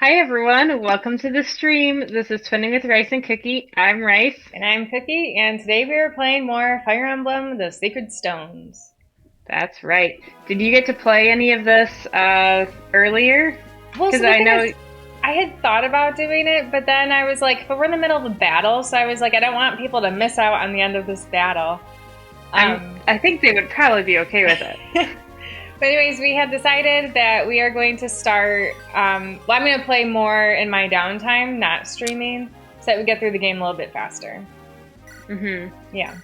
Hi everyone, welcome to the stream. This is Twinning with Rice and Cookie. I'm Rice. And I'm Cookie, and today we are playing more Fire Emblem, the Sacred Stones. That's right. Did you get to play any of this earlier? Well, Because so the I thing know, is, I had thought about doing it, but then I was like, but we're in the middle of a battle, so I was like, I don't want people to miss out on the end of this battle. I think they would probably be okay with it. But anyways, we had decided that we are going to start, I'm going to play more in my downtime, not streaming, so that we get through the game a little bit faster. Yeah.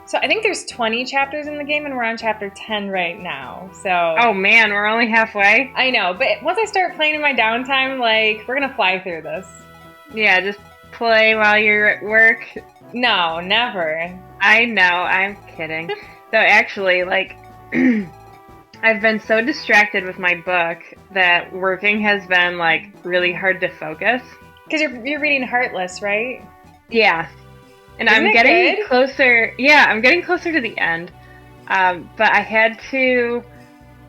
So I think there's 20 chapters in the game, and we're on chapter 10 right now. So Oh man, we're only halfway. I know, but once I start playing in my downtime, like, we're gonna fly through this. Yeah, just play while you're at work. No, never. I know, I'm kidding. So actually, like, I've been so distracted with my book that working has been, like, really hard to focus. Because you're reading Heartless, right? Yeah. And Isn't I'm it getting good? closer. Yeah, I'm getting closer to the end. But I had to,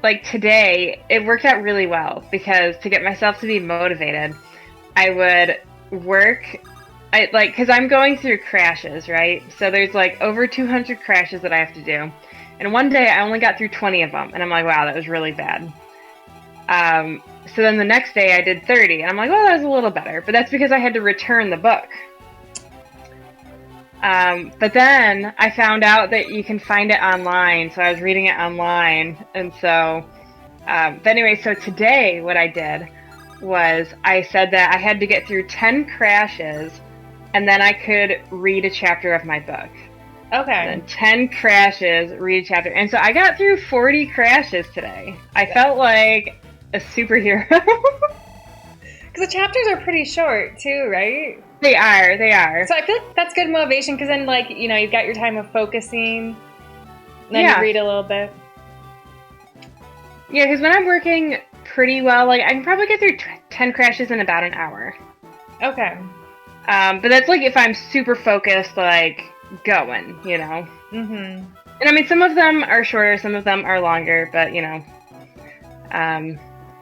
like today, it worked out really well because to get myself to be motivated, I would work. Because I'm going through crashes, right? So there's like over 200 crashes that I have to do. And one day I only got through 20 of them. And I'm like, wow, that was really bad. So then the next day I did 30. And I'm like, well, that was a little better. But that's because I had to return the book. But then I found out that you can find it online, so I was reading it online, and so, but anyway, so today what I did was I said that I had to get through 10 crashes, and then I could read a chapter of my book. Okay. And then 10 crashes, read a chapter, and so I got through 40 crashes today. I felt like a superhero. Because the chapters are pretty short, too, right? They are. So I feel like that's good motivation, because then, like, you know, you've got your time of focusing, and then Yeah. you read a little bit. Yeah, because when I'm working pretty well, like, I can probably get through 10 crashes in about an hour. Okay. But that's, like, if I'm super focused, like, going, you know? Mm-hmm. And, I mean, some of them are shorter, some of them are longer, but, you know.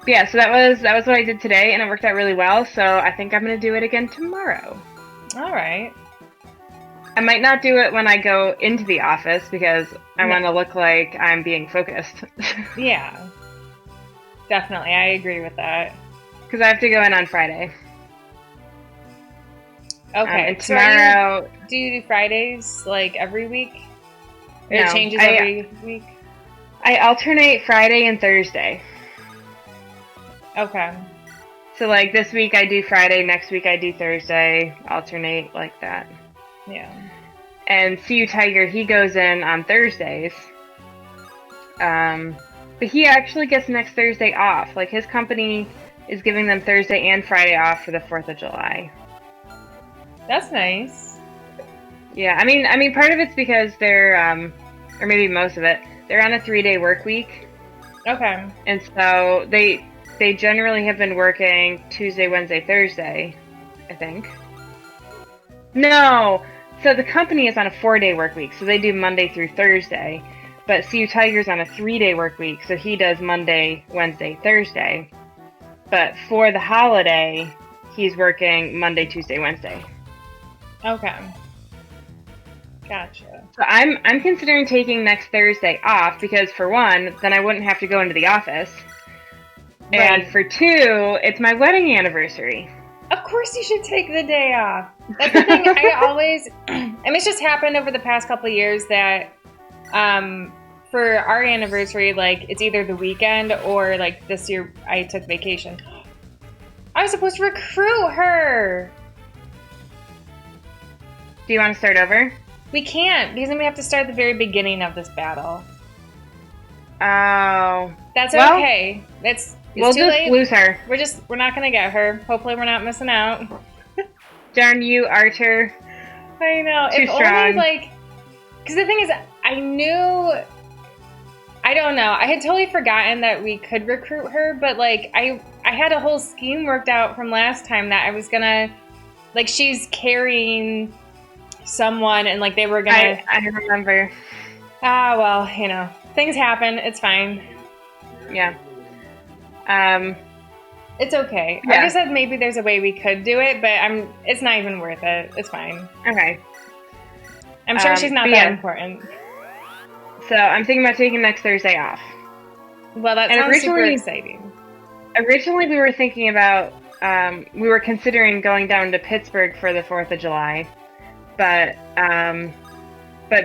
Yeah, so that was what I did today, and it worked out really well, so I think I'm going to do it again tomorrow. All right. I might not do it when I go into the office, because I want to look like I'm being focused. Yeah. Definitely, I agree with that. Because I have to go in on Friday. Okay. And tomorrow... Do you do Fridays, like, every week? Or No, it changes every week? I alternate Friday and Thursday. Okay. So, like, this week I do Friday, next week I do Thursday, alternate like that. Yeah. And See You Tiger, he goes in on Thursdays. But he actually gets next Thursday off. Like, his company is giving them Thursday and Friday off for the 4th of July. That's nice. Yeah, I mean, part of it's because they're, or maybe most of it, they're on a 3-day work week. Okay. And so they generally have been working Tuesday, Wednesday, Thursday, I think. No! So the company is on a 4-day work week, so they do Monday through Thursday. But See You Tiger's on a 3-day work week, so he does Monday, Wednesday, Thursday. But for the holiday, he's working Monday, Tuesday, Wednesday. Okay. Gotcha. So I'm considering taking next Thursday off because, for one, then I wouldn't have to go into the office. Right. And for two, it's my wedding anniversary. Of course you should take the day off. That's the thing. I always, I mean, it's just happened over the past couple of years that for our anniversary, like, it's either the weekend or, like, this year I took vacation. I was supposed to recruit her. Do you want to start over? We can't, because then we have to start at the very beginning of this battle. Oh. That's well, okay. It's we'll too just late. lose her. We're not gonna get her. Hopefully we're not missing out. Darn you, Archer. I know. Too if strong. only, like, because the thing is, I don't know. I had totally forgotten that we could recruit her, but, like, I had a whole scheme worked out from last time that I was gonna, like, she's carrying someone, and, like, they were gonna. I remember. Ah, well, you know, things happen. It's fine. Yeah. It's okay. Yeah. I just said maybe there's a way we could do it, but it's not even worth it. It's fine. Okay. I'm sure she's not that important. So I'm thinking about taking next Thursday off. Well, that sounds super exciting. Originally, we were thinking about, we were considering going down to Pittsburgh for the 4th of July, but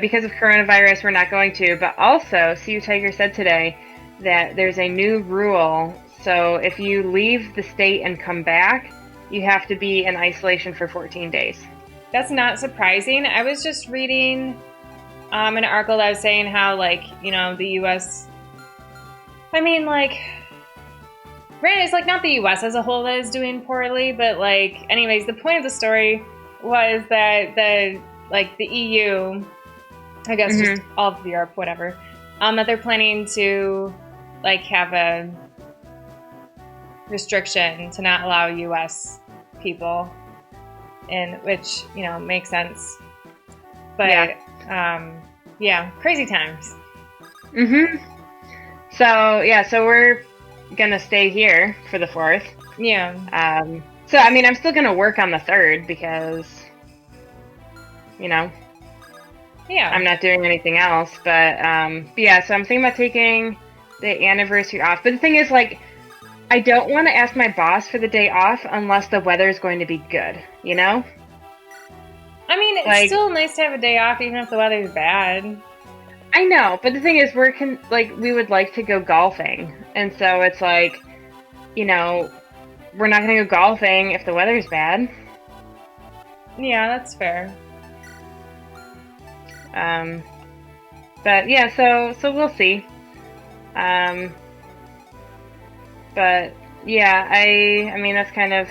because of coronavirus, we're not going to. But also, CU Tiger said today that there's a new rule. So if you leave the state and come back, you have to be in isolation for 14 days. That's not surprising. I was just reading an article that was saying how, like, you know, the U.S. I mean, like, granted, it's like not the U.S. as a whole that is doing poorly, but like, anyways, the point of the story was that the EU, I guess just all of Europe, whatever, that they're planning to like have a restriction to not allow U.S. people in, which, you know, makes sense. But yeah, crazy times. So we're gonna stay here for the 4th. Yeah. So I mean, I'm still gonna work on the 3rd because, you know, I'm not doing anything else. But yeah, so I'm thinking about taking the anniversary off. But the thing is, like, I don't want to ask my boss for the day off unless the weather is going to be good, you know? I mean, it's like, still nice to have a day off even if the weather's bad. I know, but the thing is, we would like to go golfing. And so it's like, you know, we're not going to go golfing if the weather's bad. Yeah, that's fair. But yeah, so we'll see. But yeah, I mean, that's kind of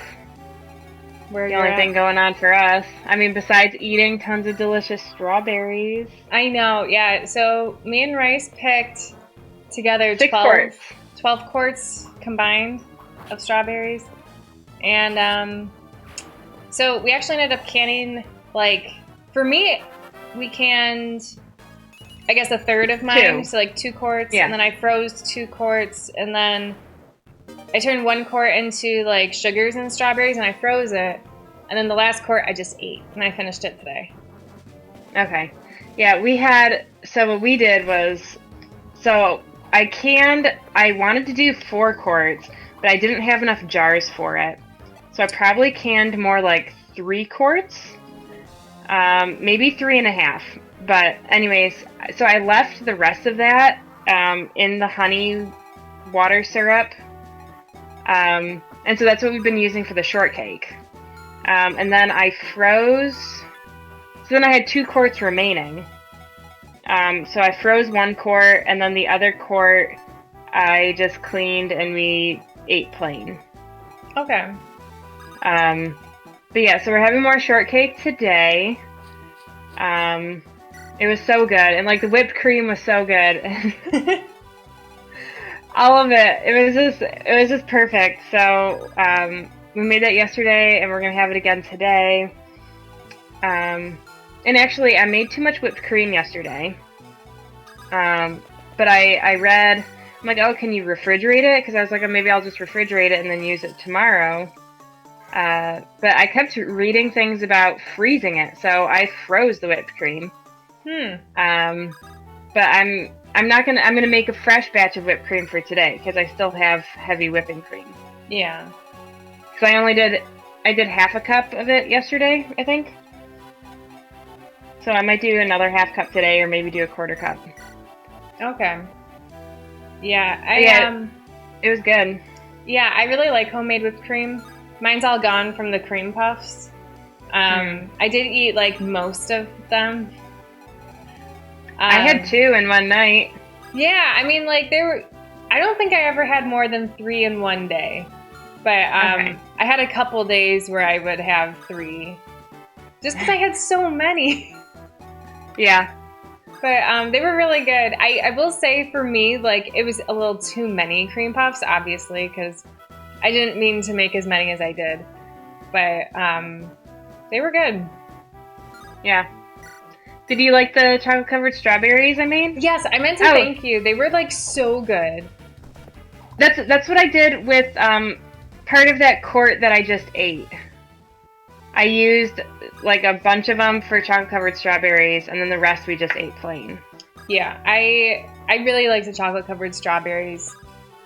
the only thing going on for us. I mean, besides eating tons of delicious strawberries. I know, yeah. So me and Rice picked together 12 quarts combined of strawberries. And so we actually ended up canning, like, for me, we canned, I guess, a third of mine. So like 2 quarts. Yeah. And then I froze 2 quarts. And then I turned 1 quart into like sugars and strawberries, and I froze it. And then the last quart I just ate, and I finished it today. Okay. Yeah, so what we did was, so I wanted to do 4 quarts, but I didn't have enough jars for it. So I probably canned more like 3 quarts, maybe 3.5. But anyways, so I left the rest of that in the honey water syrup. And so that's what we've been using for the shortcake. And then I froze, so then I had 2 quarts remaining. So I froze 1 quart, and then the other quart I just cleaned and we ate plain. Okay. But yeah, so we're having more shortcake today. It was so good, and like the whipped cream was so good. All of it. It was just perfect. So we made that yesterday, and we're gonna have it again today. And actually, I made too much whipped cream yesterday. But I read, I'm like, oh, can you refrigerate it? Because I was like, oh, maybe I'll just refrigerate it and then use it tomorrow. But I kept reading things about freezing it, so I froze the whipped cream. But I'm gonna make a fresh batch of whipped cream for today because I still have heavy whipping cream. Yeah. So I did half a cup of it yesterday, I think. So I might do another half cup today, or maybe do a quarter cup. Okay. Yeah, it was good. Yeah, I really like homemade whipped cream. Mine's all gone from the cream puffs. I did eat like most of them. I had 2 in one night. Yeah, I mean, like I don't think I ever had more than 3 in one day. But I had a couple days where I would have 3. Just because I had so many. Yeah. But they were really good. I will say for me, like, it was a little too many cream puffs, obviously, because I didn't mean to make as many as I did. But they were good. Yeah. Did you like the chocolate-covered strawberries I made? Yes, I meant to thank you. They were, like, so good. That's what I did with part of that quart that I just ate. I used like a bunch of them for chocolate-covered strawberries, and then the rest we just ate plain. Yeah, I really like the chocolate-covered strawberries.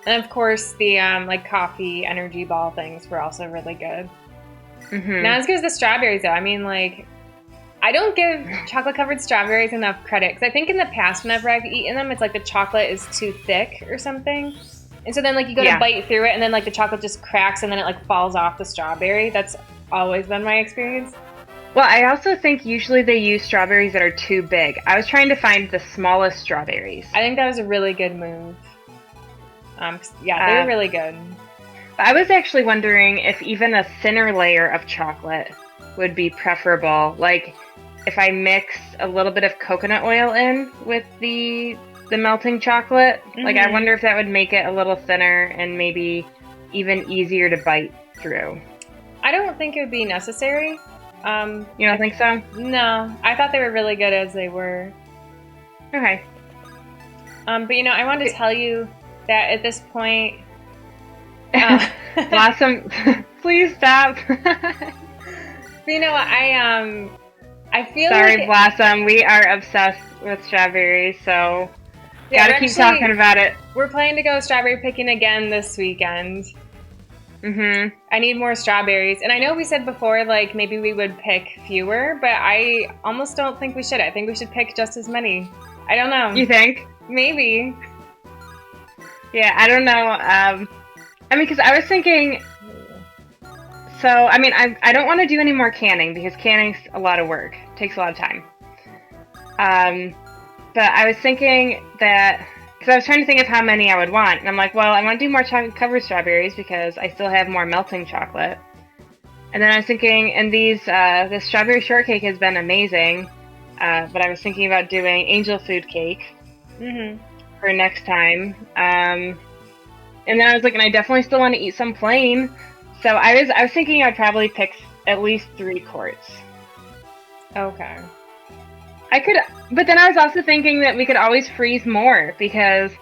And of course, the like coffee energy ball things were also really good. Mm-hmm. Not as good as the strawberries, though. I mean, like, I don't give chocolate-covered strawberries enough credit. Because I think in the past, whenever I've eaten them, it's like the chocolate is too thick or something. And so then, like, you go to bite through it, and then, like, the chocolate just cracks, and then it, like, falls off the strawberry. That's always been my experience. Well, I also think usually they use strawberries that are too big. I was trying to find the smallest strawberries. I think that was a really good move. Yeah, they were really good. I was actually wondering if even a thinner layer of chocolate would be preferable. Like, if I mix a little bit of coconut oil in with the melting chocolate, like, I wonder if that would make it a little thinner and maybe even easier to bite through. I don't think it would be necessary. You don't think so? No, I thought they were really good as they were. Okay. But you know, I wanted to tell you that at this point, Blossom, please stop. But you know what, I feel Sorry, like Blossom, we are obsessed with strawberries, so gotta keep talking about it. We're planning to go strawberry picking again this weekend. Mm-hmm. I need more strawberries. And I know we said before, like, maybe we would pick fewer, but I almost don't think we should. I think we should pick just as many. I don't know. You think? Maybe. Yeah, I don't know. I mean, because I was thinking... So, I mean, I don't want to do any more canning, because canning's a lot of work. It takes a lot of time. But I was thinking that... Because I was trying to think of how many I would want. And I'm like, well, I want to do more chocolate-covered strawberries because I still have more melting chocolate. And then I was thinking, and this strawberry shortcake has been amazing. But I was thinking about doing angel food cake for next time. And then I was like, and I definitely still want to eat some plain. So I was thinking I'd probably pick at least 3 quarts. Okay. I could, but then I was also thinking that we could always freeze more because,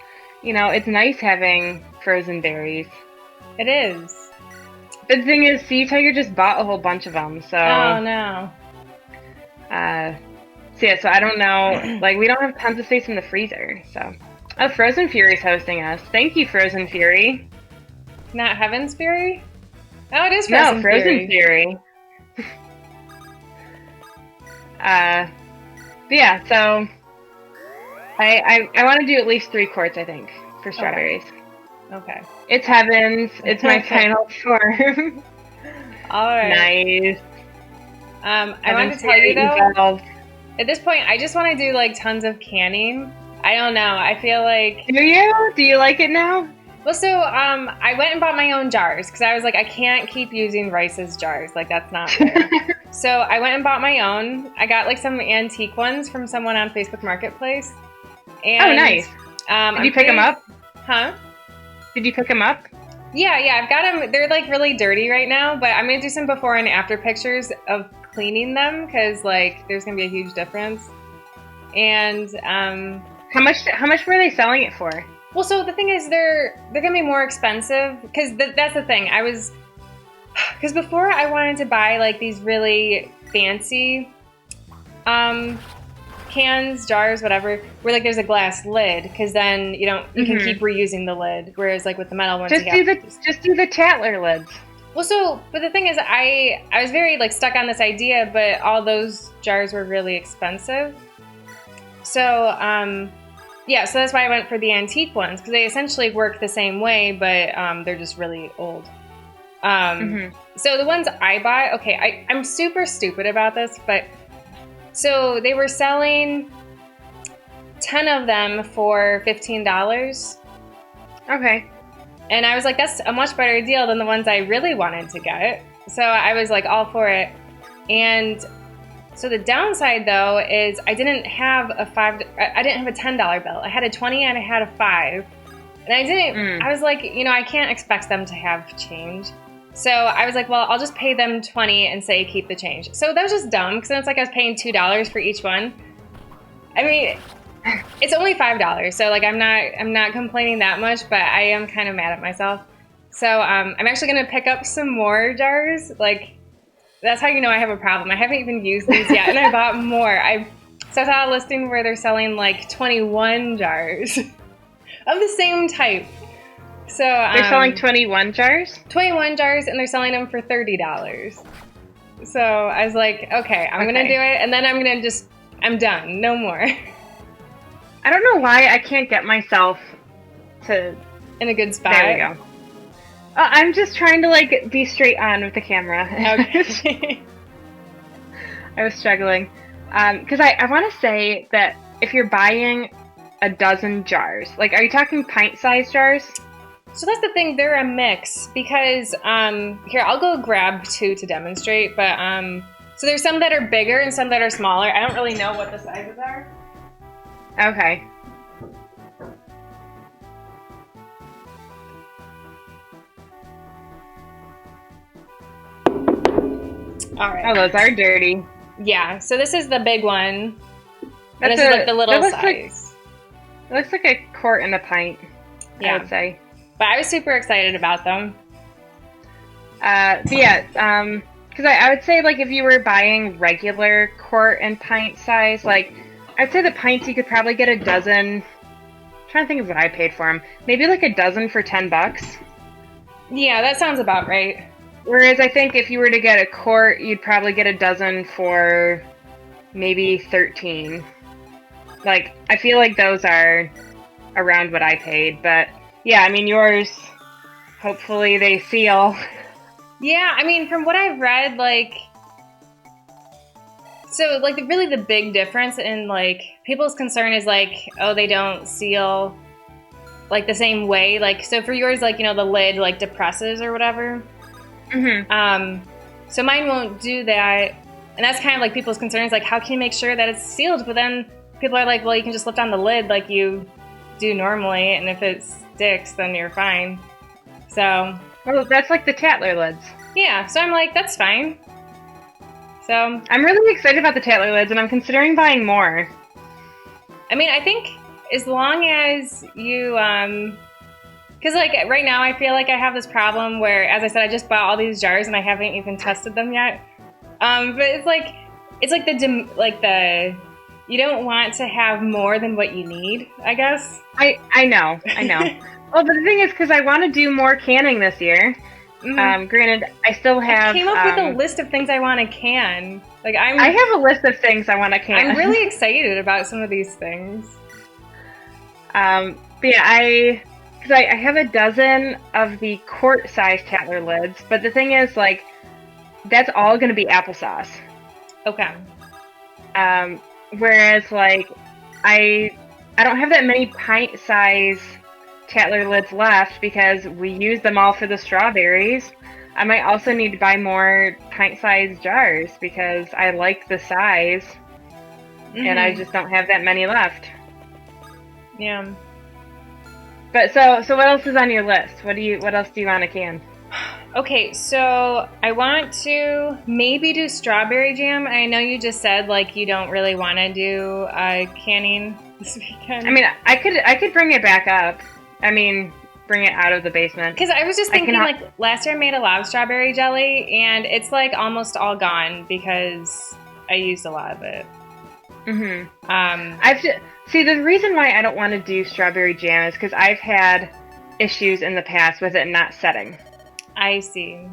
you know, it's nice having frozen berries. It is. But the thing is, Sea Tiger just bought a whole bunch of them, so... Oh, no. So yeah, so I don't know, like, we don't have tons of space in the freezer, so... Oh, Frozen Fury's hosting us. Thank you, Frozen Fury. Not Heaven's Fury? Oh, it is Frozen No, Frozen Fury. But yeah, so I want to do at least 3 quarts, I think, for strawberries. Okay. It's Heaven's. It's my final form. All right. Nice. I wanted to tell you, though, at this point, I just want to do, like, tons of canning. I don't know. I feel like... Do you? Do you like it now? Well, so, I went and bought my own jars, because I was like, I can't keep using Rice's jars. Like, that's not fair. So, I went and bought my own. I got, like, some antique ones from someone on Facebook Marketplace. And, oh, nice. Did you pick them up? Huh? Did you pick them up? Yeah, I've got them. They're, like, really dirty right now, but I'm going to do some before and after pictures of cleaning them, because, like, there's going to be a huge difference. And, How much were they selling it for? Well, so the thing is, they're gonna be more expensive because that's the thing. Because before I wanted to buy like these really fancy cans, jars, whatever, where like there's a glass lid, because then you can keep reusing the lid. Whereas like with the metal ones, just do the Tatler lids. Well, but the thing is, I was very like stuck on this idea, but all those jars were really expensive. So yeah, so that's why I went for the antique ones, because they essentially work the same way, but they're just really old. So the ones I bought, okay, I'm super stupid about this, but so they were selling 10 of them for $15. Okay. And I was like, that's a much better deal than the ones I really wanted to get. So I was like all for it. And so the downside, though, is I didn't have a $10 bill. I had a 20 and I had a 5. And I didn't, I was like, I can't expect them to have change. So I was like, well, I'll just pay them 20 and say keep the change. So that was just dumb, because then it's like I was paying $2 for each one. I mean, it's only $5, so like I'm not complaining that much, but I am kind of mad at myself. So I'm actually going to pick up some more jars. Like, that's how you know I have a problem. I haven't even used these yet, and I bought more. So I saw a listing where they're selling like 21 jars of the same type. So they're selling 21 jars? 21 jars, and they're selling them for $30. So I was like, okay, I'm going to do it, and then I'm done. No more. I don't know why I can't get myself to... In a good spot. There we go. I'm just trying to, like, be straight on with the camera. Okay. I was struggling. Because I want to say that if you're buying a dozen jars, like, are you talking pint-sized jars? So that's the thing, they're a mix, because, here, I'll go grab 2 to demonstrate, but, so there's some that are bigger and some that are smaller. I don't really know what the sizes are. Okay. All right. Oh, those are dirty. Yeah, so this is the big one. And That's this is like the little size. It looks like a quart and a pint, I would say. But I was super excited about them. But yeah, because I would say, like, if you were buying regular quart and pint size, like, I'd say the pints you could probably get a dozen. I'm trying to think of what I paid for them. Maybe like a dozen for $10. Yeah, that sounds about right. Whereas I think if you were to get a quart, you'd probably get a dozen for maybe 13. Like, I feel like those are around what I paid. But yeah, I mean, yours, hopefully they seal. Yeah, I mean, from what I've read, like, so, like, really the big difference in, like, people's concern is, like, oh, they don't seal, like, the same way. Like, so for yours, like, you know, the lid, like, depresses or whatever. Mm-hmm. So mine won't do that. And that's kind of, like, people's concern is, like, how can you make sure that it's sealed? But then people are like, well, you can just lift on the lid like you do normally, and if it sticks, then you're fine. So... Well, that's like the Tatler lids. Yeah, so I'm like, that's fine. So I'm really excited about the Tatler lids, and I'm considering buying more. I mean, I think as long as you, because like right now I feel like I have this problem where, as I said, I just bought all these jars and I haven't even tested them yet. But it's like the you don't want to have more than what you need, I guess. I know. Well, but the thing is, because I want to do more canning this year. Mm-hmm. Granted, I still have... I came up with a list of things I want to can. Like I have a list of things I want to can. I'm really excited about some of these things. But yeah, because I have a dozen of the quart-sized Tatler lids, but the thing is, like, that's all going to be applesauce. Okay. Whereas, like, I don't have that many pint-size Tatler lids left because we use them all for the strawberries. I might also need to buy more pint-sized jars because I like the size, and I just don't have that many left. Yeah. But so what else is on your list? What else do you want to can? Okay, so I want to maybe do strawberry jam. I know you just said like you don't really want to do canning this weekend. I mean, I could bring it back up. I mean, bring it out of the basement. Because I was just thinking, like, last year I made a lot of strawberry jelly, and it's, like, almost all gone because I used a lot of it. See, the reason why I don't want to do strawberry jam is because I've had issues in the past with it not setting. I see.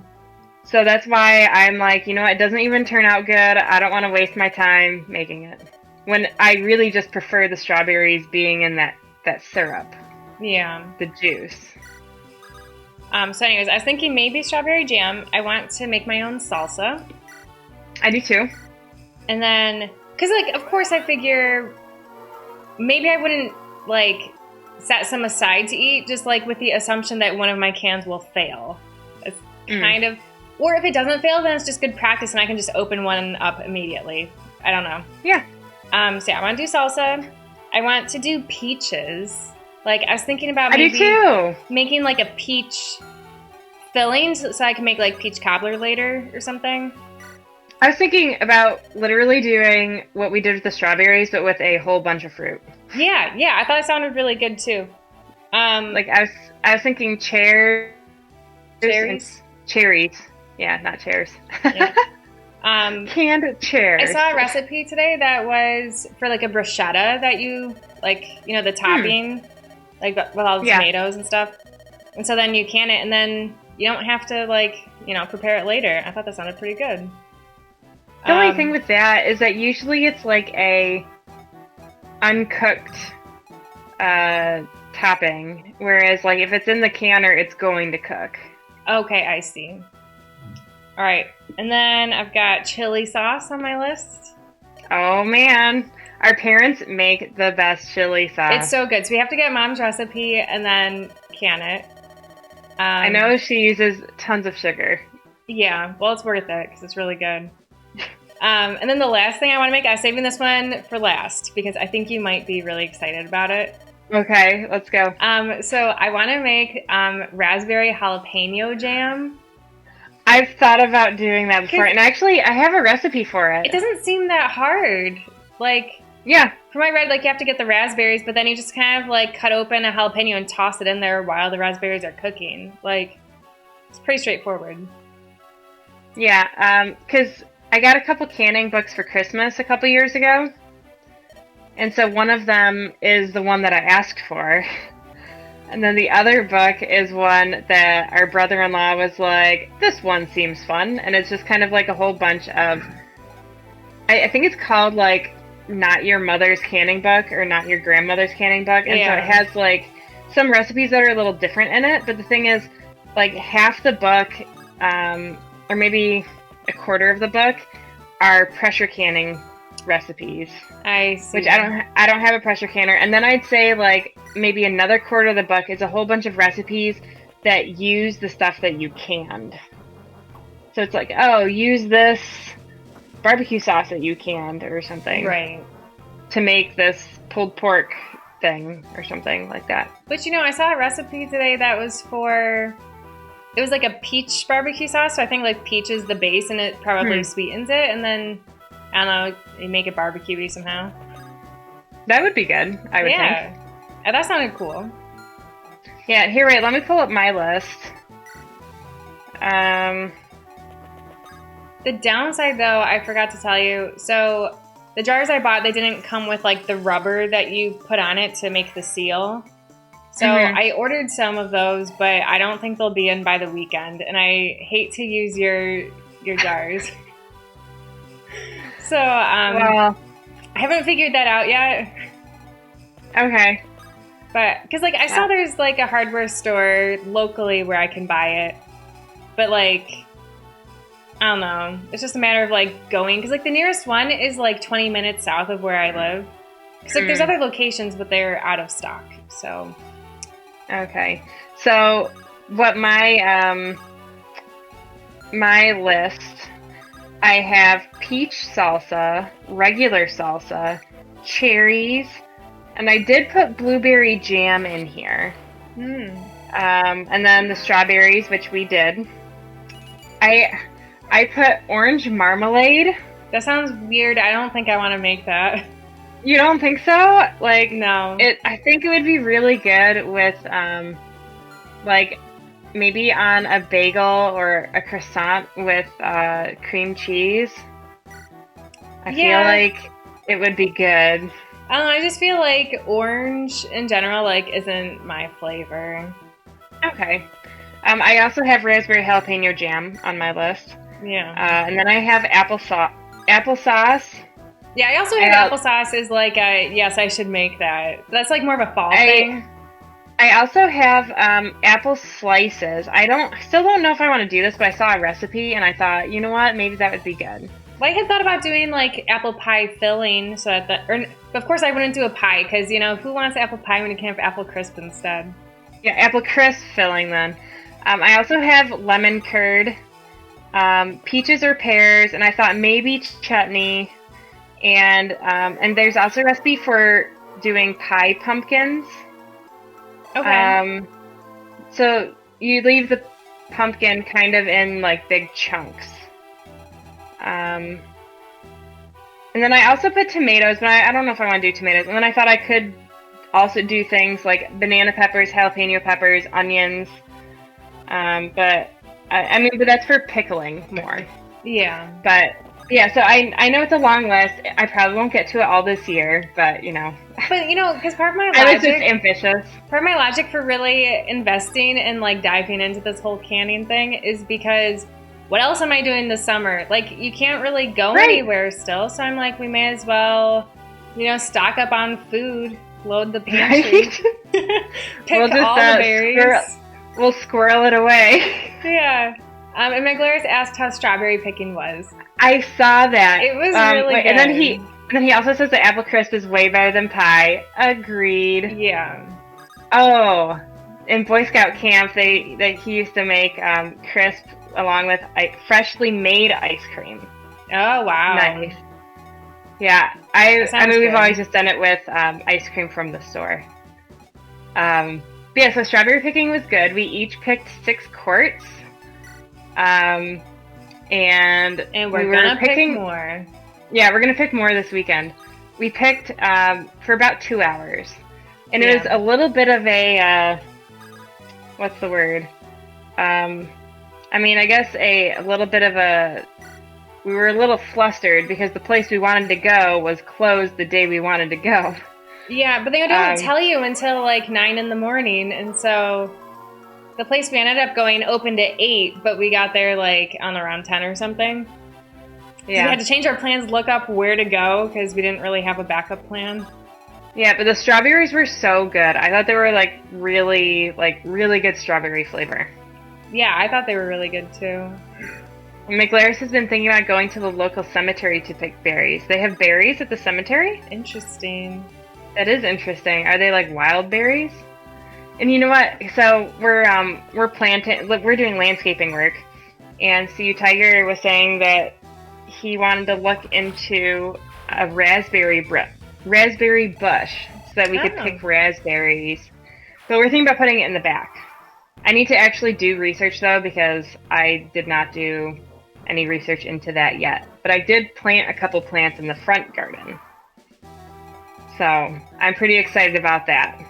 So that's why I'm like, you know what, it doesn't even turn out good. I don't want to waste my time making it. When I really just prefer the strawberries being in that syrup. Yeah. The juice. So anyways, I was thinking maybe strawberry jam. I want to make my own salsa. I do too. And then, because like, of course I figure maybe I wouldn't like set some aside to eat, just like with the assumption that one of my cans will fail. It's kind of, or if it doesn't fail, then it's just good practice and I can just open one up immediately. I don't know. Yeah. So yeah, I want to do salsa. I want to do peaches. Like, I was thinking about maybe making, like, a peach filling so I can make, like, peach cobbler later or something. I was thinking about literally doing what we did with the strawberries, but with a whole bunch of fruit. Yeah, I thought it sounded really good, too. Like, I was thinking cherries Cherries? Cherries. Yeah, not chairs. Yeah. Canned chairs. I saw a recipe today that was for like a bruschetta that you, like, you know, the topping, like with all the tomatoes and stuff. And so then you can it, and then you don't have to, like, you know, prepare it later. I thought that sounded pretty good. The only thing with that is that usually it's like a uncooked topping, whereas like if it's in the canner, it's going to cook. Okay, I see. All right, and then I've got chili sauce on my list. Oh man, our parents make the best chili sauce. It's so good. So we have to get Mom's recipe and then can it. I know she uses tons of sugar. Yeah, well, it's worth it because it's really good. And then the last thing I want to make, I'm saving this one for last because I think you might be really excited about it. Okay, let's go. So I want to make raspberry jalapeno jam. I've thought about doing that before, and actually I have a recipe for it. It doesn't seem that hard. Like, yeah. From what I read, like, you have to get the raspberries, but then you just kind of, like, cut open a jalapeno and toss it in there while the raspberries are cooking. Like, it's pretty straightforward. Yeah, because I got a couple canning books for Christmas a couple years ago, and so one of them is the one that I asked for. And then the other book is one that our brother-in-law was like, this one seems fun. And it's just kind of like a whole bunch of, I think it's called like Not Your Mother's Canning Book or Not Your Grandmother's Canning Book. And so it has like some recipes that are a little different in it. But the thing is, like half the book, or maybe a quarter of the book, are pressure canning recipes. I see. Which I don't have a pressure canner. And then I'd say like maybe another quarter of the book is a whole bunch of recipes that use the stuff that you canned. So it's like, oh, use this barbecue sauce that you canned or something. Right. To make this pulled pork thing or something like that. But you know, I saw a recipe today that was it was like a peach barbecue sauce. So I think like peach is the base and it probably sweetens it. And then, I don't know, you make it barbecue-y somehow. That would be good, I would think. Yeah. That sounded cool. Yeah, here, wait, let me pull up my list. The downside, though, I forgot to tell you. So the jars I bought, they didn't come with like the rubber that you put on it to make the seal. So I ordered some of those, but I don't think they'll be in by the weekend. And I hate to use your jars. So well, I haven't figured that out yet. Okay. But because like I saw there's like a hardware store locally where I can buy it, but like I don't know. It's just a matter of like going because like the nearest one is like 20 minutes south of where I live. Because like there's other locations, but they're out of stock. So okay. So what my my list. I have peach salsa, regular salsa, cherries, and I did put blueberry jam in here. And then the strawberries, which we did. I put orange marmalade. That sounds weird. I don't think I want to make that. You don't think so? Like, no. I think it would be really good with, like, maybe on a bagel or a croissant with cream cheese. I feel like it would be good. I don't know, I just feel like orange in general like isn't my flavor. Okay. I also have raspberry jalapeno jam on my list. Yeah. And then I have applesauce. Yeah, I also have applesauce is like yes, I should make that. That's like more of a fall thing. I also have apple slices. Still don't know if I want to do this, but I saw a recipe and I thought, you know what, maybe that would be good. Well, I had thought about doing like apple pie filling, so that of course I wouldn't do a pie because you know who wants apple pie when you can have apple crisp instead? Yeah, apple crisp filling then. I also have lemon curd, peaches or pears, and I thought maybe chutney, and there's also a recipe for doing pie pumpkins. Okay. So you leave the pumpkin kind of in like big chunks. And then I also put tomatoes, but I don't know if I want to do tomatoes. And then I thought I could also do things like banana peppers, jalapeno peppers, onions, But I mean, but that's for pickling more. Yeah. But yeah, so I know it's a long list. I probably won't get to it all this year, but you know. But you know, because part of my I was just logic, ambitious. part of my logic for really investing and like diving into this whole canning thing is because what else am I doing this summer? Like, you can't really go Right. anywhere still, so I'm like, we may as well, you know, stock up on food, load the pantry, Right? pick We'll just, all the berries. We'll squirrel it away. Yeah. And McGlaris asked how strawberry picking was. I saw that. It was really good. And then he also says that apple crisp is way better than pie. Agreed. Yeah. Oh, in Boy Scout camp, he used to make crisp along with freshly made ice cream. Oh wow. Nice. Yeah, I mean, we've good. always just done it with ice cream from the store. But yeah, so strawberry picking was good. We each picked 6 quarts. And we're gonna pick more. Yeah, we're gonna pick more this weekend. We picked for about 2 hours, and it was a little bit of a what's the word? I mean, I guess a little bit of a. We were a little flustered because the place we wanted to go was closed the day we wanted to go. Yeah, but they don't tell you until like 9 in the morning, and so the place we ended up going opened at 8, but we got there like on around 10 or something. Yeah, so we had to change our plans, look up where to go because we didn't really have a backup plan. Yeah, but the strawberries were so good. I thought they were really good strawberry flavor. Yeah, I thought they were really good too. McGlaris has been thinking about going to the local cemetery to pick berries. They have berries at the cemetery? Interesting. That is interesting. Are they like wild berries? And you know what? So we're planting. We're doing landscaping work, and Sea Tiger was saying that he wanted to look into a raspberry bush so that we could pick raspberries. So we're thinking about putting it in the back. I need to actually do research though because I did not do any research into that yet. But I did plant a couple plants in the front garden. So I'm pretty excited about that.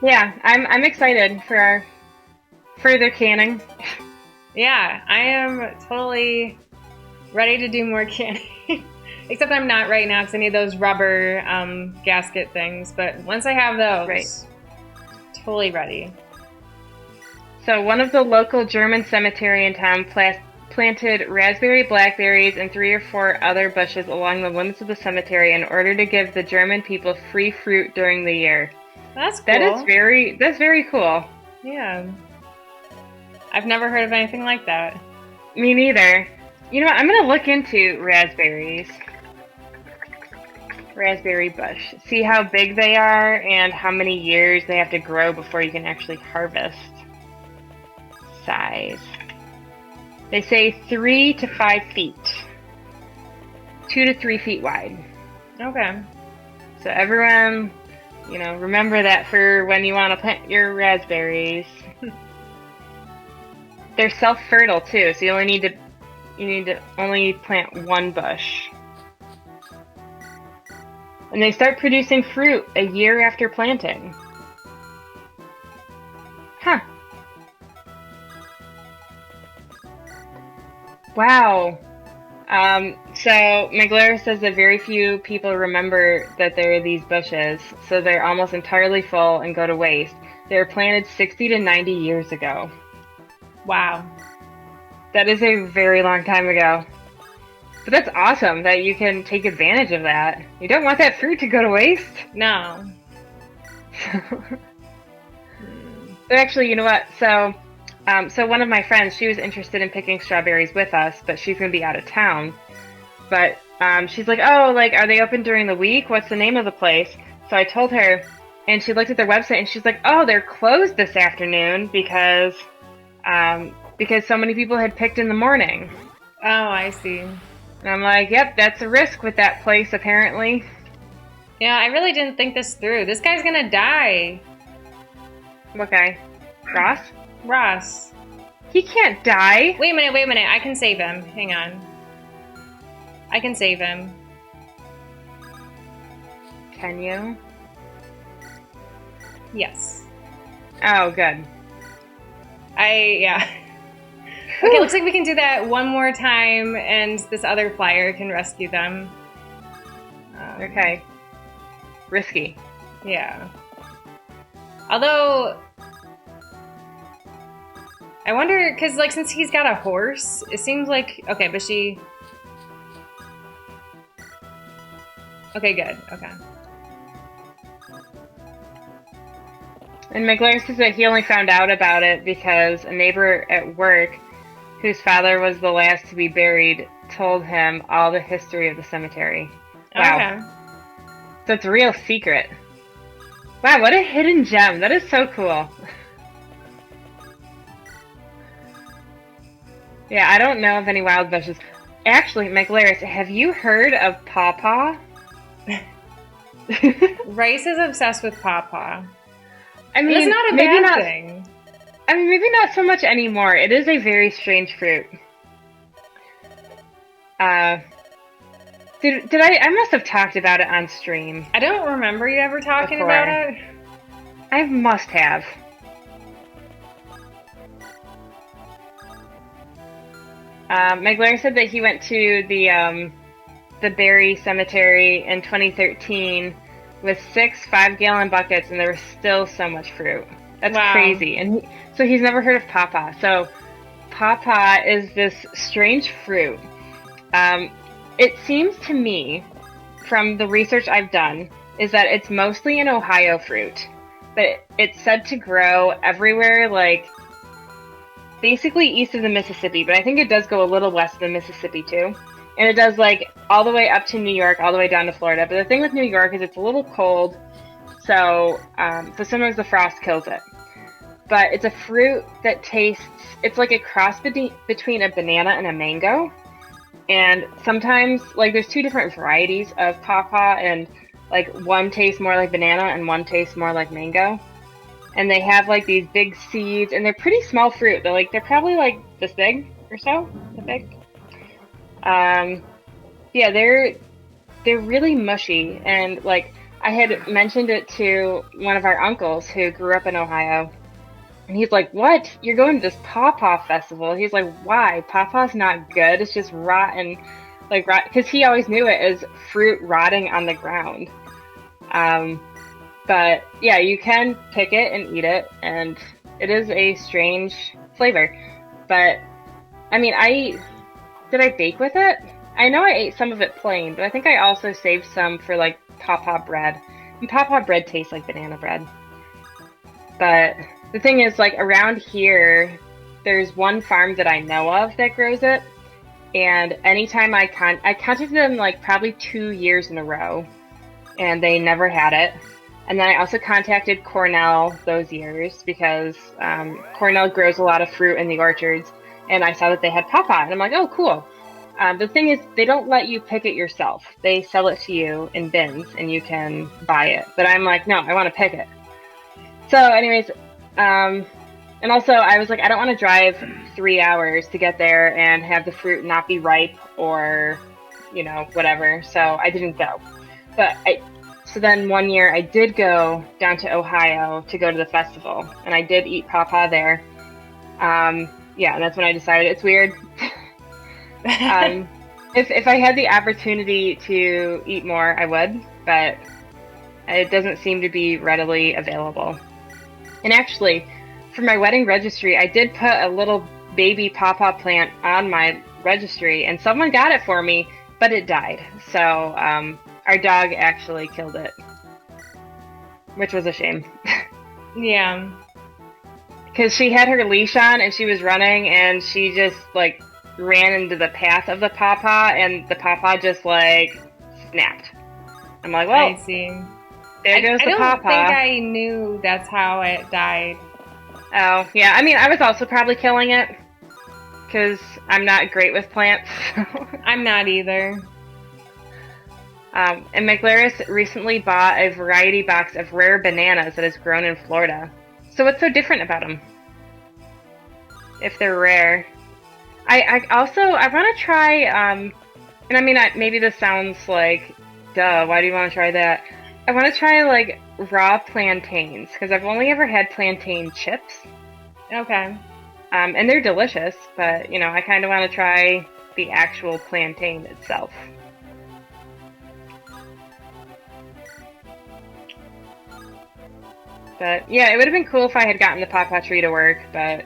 Yeah, I'm excited for our further canning. Yeah, I am totally ready to do more canning. Except I'm not right now because I need those rubber gasket things. But once I have those, totally ready. So one of the local German cemetery in town planted raspberry, blackberries, and 3 or 4 other bushes along the limits of the cemetery in order to give the German people free fruit during the year. That's cool. That's very cool. Yeah. I've never heard of anything like that. Me neither. You know what? I'm going to look into raspberries. Raspberry bush. See how big they are and how many years they have to grow before you can actually harvest. Size. They say 3 to 5 feet. 2 to 3 feet wide. Okay. So everyone, remember that for when you want to plant your raspberries. They're self-fertile too, so you need to only plant 1 bush. And they start producing fruit a year after planting. Huh. Wow. So McGlaris says that very few people remember that there are these bushes, so they're almost entirely full and go to waste. They were planted 60 to 90 years ago. Wow. That is a very long time ago. But that's awesome that you can take advantage of that. You don't want that fruit to go to waste. No. But actually, you know what? So one of my friends, she was interested in picking strawberries with us, but she's going to be out of town. But she's like, oh, are they open during the week? What's the name of the place? So I told her, and she looked at their website, and she's like, oh, they're closed this afternoon because so many people had picked in the morning. Oh, I see. And I'm like, yep, that's a risk with that place, apparently. Yeah, I really didn't think this through. This guy's gonna die. What guy? Ross? Ross. He can't die. Wait a minute. I can save him. Hang on. I can save him. Can you? Yes. Oh, good. Yeah. Okay, looks like we can do that one more time, and this other flyer can rescue them. Okay. Risky. Yeah. Although, I wonder, because, like, since he's got a horse, it seems like... Okay, but she... Okay, good. Okay. And McLaren says that he only found out about it because a neighbor at work, whose father was the last to be buried, told him all the history of the cemetery. Wow. Okay. So it's a real secret. Wow, what a hidden gem. That is so cool. Yeah, I don't know of any wild bushes. Actually, McLaren, have you heard of pawpaw? Rice is obsessed with pawpaw. I mean, that's not a maybe bad thing. I mean, maybe not so much anymore. It is a very strange fruit. Did I must have talked about it on stream. I don't remember you ever talking about it. I must have. McLaren said that he went to the Berry Cemetery in 2013 with 6 5-gallon buckets, and there was still so much fruit. That's crazy. And so he's never heard of pawpaw. So pawpaw is this strange fruit. It seems to me, from the research I've done, is that it's mostly an Ohio fruit. But it's said to grow everywhere, like basically east of the Mississippi. But I think it does go a little west of the Mississippi too. And it does like all the way up to New York, all the way down to Florida. But the thing with New York is it's a little cold. So sometimes the frost kills it. But it's a fruit that tastes, it's like a cross between a banana and a mango. And sometimes, like, there's 2 different varieties of pawpaw, and like one tastes more like banana and one tastes more like mango. And they have like these big seeds, and they're pretty small fruit. They're probably like this big or so, this big. Yeah, they're really mushy, and like I had mentioned it to one of our uncles who grew up in Ohio, and he's like, "What? You're going to this pawpaw festival?" He's like, "Why? Pawpaw's not good. It's just rotten, like rot." Because he always knew it as fruit rotting on the ground. But yeah, you can pick it and eat it, and it is a strange flavor. But I mean, did I bake with it? I know I ate some of it plain, but I think I also saved some for like pawpaw bread. And pawpaw bread tastes like banana bread. But the thing is, like, around here, there's one farm that I know of that grows it. And anytime I contacted them like probably 2 years in a row, and they never had it. And then I also contacted Cornell those years because Cornell grows a lot of fruit in the orchards, and I saw that they had pawpaw, and I'm like, oh, cool. The thing is, they don't let you pick it yourself. They sell it to you in bins, and you can buy it. But I'm like, no, I want to pick it. So anyways, and also I was like, I don't want to drive 3 hours to get there and have the fruit not be ripe or, you know, whatever. So I didn't go. But so then one year I did go down to Ohio to go to the festival, and I did eat pawpaw there. Yeah, and that's when I decided it's weird. If I had the opportunity to eat more, I would, but it doesn't seem to be readily available. And actually, for my wedding registry, I did put a little baby pawpaw plant on my registry, and someone got it for me, but it died. So, our dog actually killed it, which was a shame. Yeah. Because she had her leash on and she was running, and she just like ran into the path of the pawpaw, and the pawpaw just like snapped. I'm like, well, I see. There goes the pawpaw. I don't think I knew that's how it died. Oh, yeah. I mean, I was also probably killing it because I'm not great with plants. I'm not either. And McLaris recently bought a variety box of rare bananas that is grown in Florida. So what's so different about them? If they're rare. I also, I want to try, and I mean, maybe this sounds like, duh, why do you want to try that? I want to try, like, raw plantains, because I've only ever had plantain chips. Okay. And they're delicious, but, you know, I kind of want to try the actual plantain itself. But, yeah, it would have been cool if I had gotten the Pawpaw tree to work, but,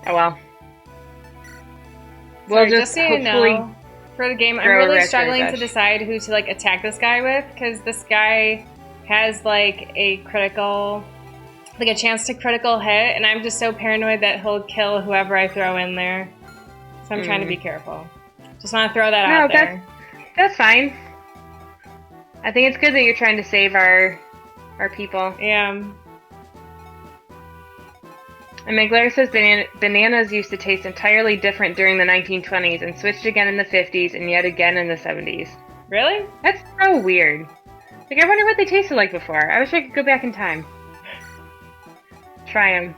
oh well. We'll just so you know, for the game, I'm really struggling to decide who to, like, attack this guy with, because this guy has, like, a critical, like, a chance to critical hit, and I'm just so paranoid that he'll kill whoever I throw in there. So I'm trying to be careful. Just want to throw that out there. That's fine. I think it's good that you're trying to save our people. Yeah. And Megler says bananas used to taste entirely different during the 1920s and switched again in the 50s and yet again in the 70s. Really? That's so weird. Like, I wonder what they tasted like before. I wish I could go back in time. Try them.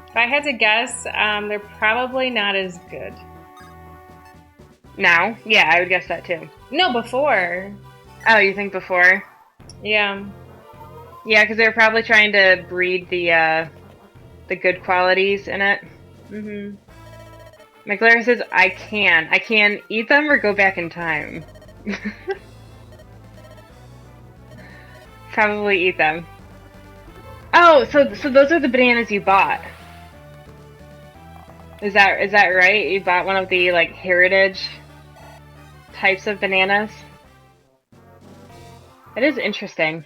If I had to guess, they're probably not as good. Now? Yeah, I would guess that too. No, before. Oh, you think before? Yeah. Yeah, because they were probably trying to breed the good qualities in it. Mm-hmm. McLaren says, I can eat them or go back in time. Probably eat them. Oh, so those are the bananas you bought. Is that right? You bought one of the, like, heritage types of bananas? That is interesting.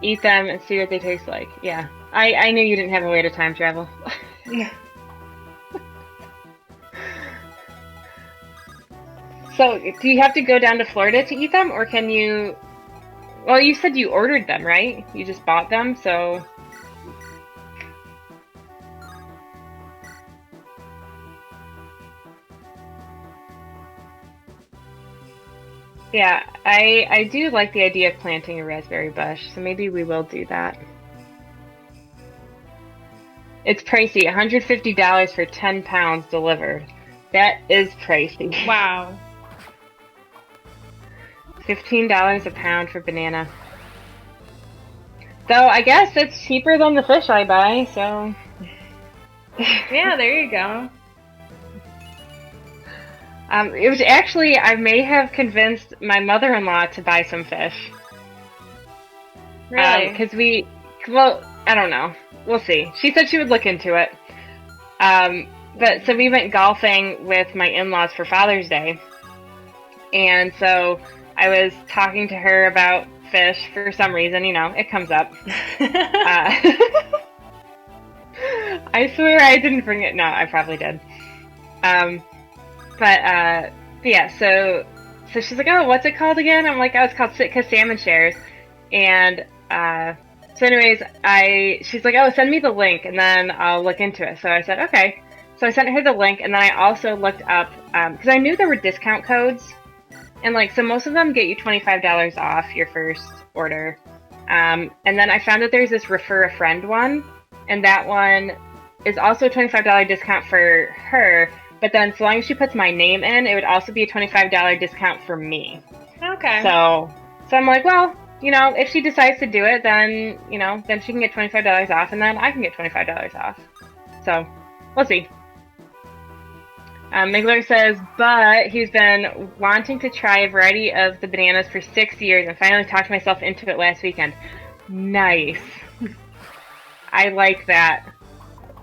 Eat them and see what they taste like. Yeah. I knew you didn't have a way to time travel. Yeah. So, do you have to go down to Florida to eat them, or can you... Well, you said you ordered them, right? You just bought them, so... Yeah, I do like the idea of planting a raspberry bush, so maybe we will do that. It's pricey, $150 for 10 pounds delivered. That is pricey. Wow. $15 a pound for banana. Though I guess it's cheaper than the fish I buy, so... Yeah, there you go. It was actually, I may have convinced my mother-in-law to buy some fish. Really? Because well, I don't know. We'll see. She said she would look into it. But so we went golfing with my in-laws for Father's Day. And so I was talking to her about fish for some reason, you know, it comes up. I swear I didn't bring it. No, I probably did. But yeah, so she's like, oh, what's it called again? I'm like, oh, it's called Sitka Salmon Shares. And so anyways, she's like, oh, send me the link and then I'll look into it. So I said, okay. So I sent her the link, and then I also looked up, because I knew there were discount codes. And like, so most of them get you $25 off your first order. And then I found that there's this refer a friend one, and that one is also a $25 discount for her. But then, so long as she puts my name in, it would also be a $25 discount for me. Okay. So I'm like, well, you know, if she decides to do it, then, you know, then she can get $25 off, and then I can get $25 off. So, we'll see. Migler says, but he's been wanting to try a variety of the bananas for 6 years, and finally talked myself into it last weekend. Nice. I like that.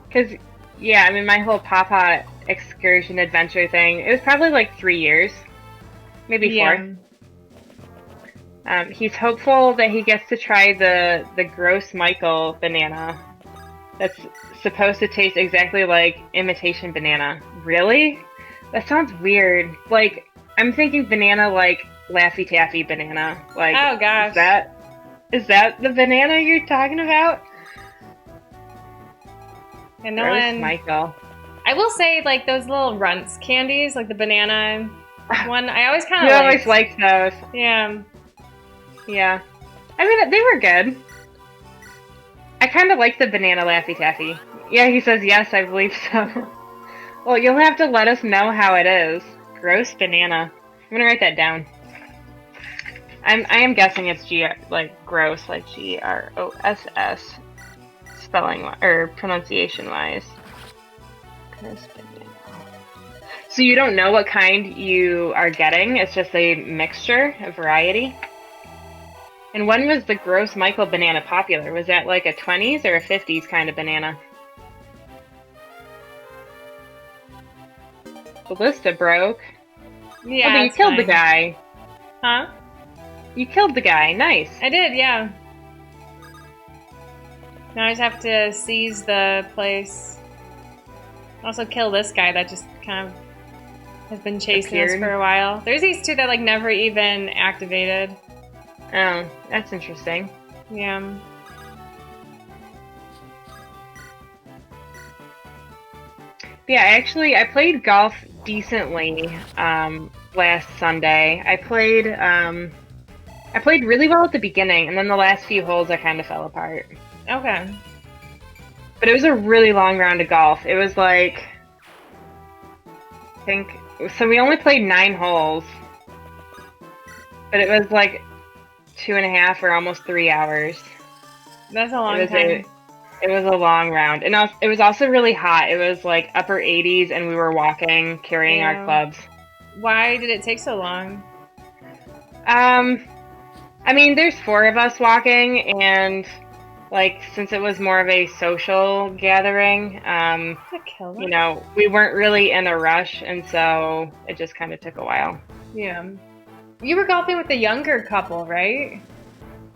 Because, yeah, I mean, my whole Pawpaw excursion adventure thing, it was probably like 3 years. Maybe 4. Yeah. He's hopeful that he gets to try the Gross Michael banana that's supposed to taste exactly like imitation banana. Really? That sounds weird. Like, I'm thinking banana like Laffy Taffy banana. Like, oh gosh. Is that the banana you're talking about? And Gross Michael. I will say, like, those little Runts candies, like the banana one, I always kind of always liked those. Yeah. Yeah. I mean, they were good. kind of like the banana Laffy Taffy. Yeah, he says yes, I believe so. Well, you'll have to let us know how it is. Gross banana. I'm gonna write that down. I am guessing it's like gross, like GROSS, spelling or pronunciation wise. Gross banana. So you don't know what kind you are getting. It's just a mixture, a variety. And when was the Gross Michael banana popular? Was that like a 20s or a 50s kind of banana? Ballista broke. Yeah, Oh, you killed the guy. Huh? You killed the guy. Nice. I did, yeah. Now I just have to seize the place. Also kill this guy that just kind of has been chasing us for a while. There's these two that like never even activated. Oh, that's interesting. Yeah. Yeah, actually, I played golf decently last Sunday. I played really well at the beginning, and then the last few holes I kind of fell apart. Okay. But it was a really long round of golf. It was like, I think, so we only played 9 holes, but it was like 2.5 or almost 3 hours. That's a long time. It was a long round. And it was also really hot. It was like upper 80s, and we were walking, carrying our clubs. Why did it take so long? I mean, there's 4 of us walking, and like, since it was more of a social gathering, you know, we weren't really in a rush, and so it just kind of took a while. Yeah. You were golfing with the younger couple, right?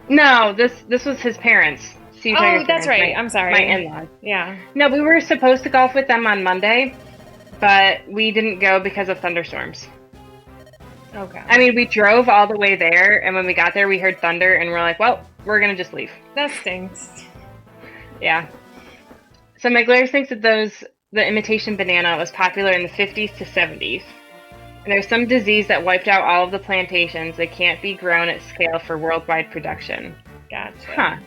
No, this was his parents. Oh, that's right. I'm sorry. My in-laws. Yeah. No, we were supposed to golf with them on Monday, but we didn't go because of thunderstorms. Okay. I mean, we drove all the way there, and when we got there, we heard thunder, and we're like, well, we're going to just leave. That stinks. Yeah. So Meglaris thinks that the imitation banana was popular in the 50s to 70s. And there's some disease that wiped out all of the plantations. They can't be grown at scale for worldwide production. Gotcha. Huh.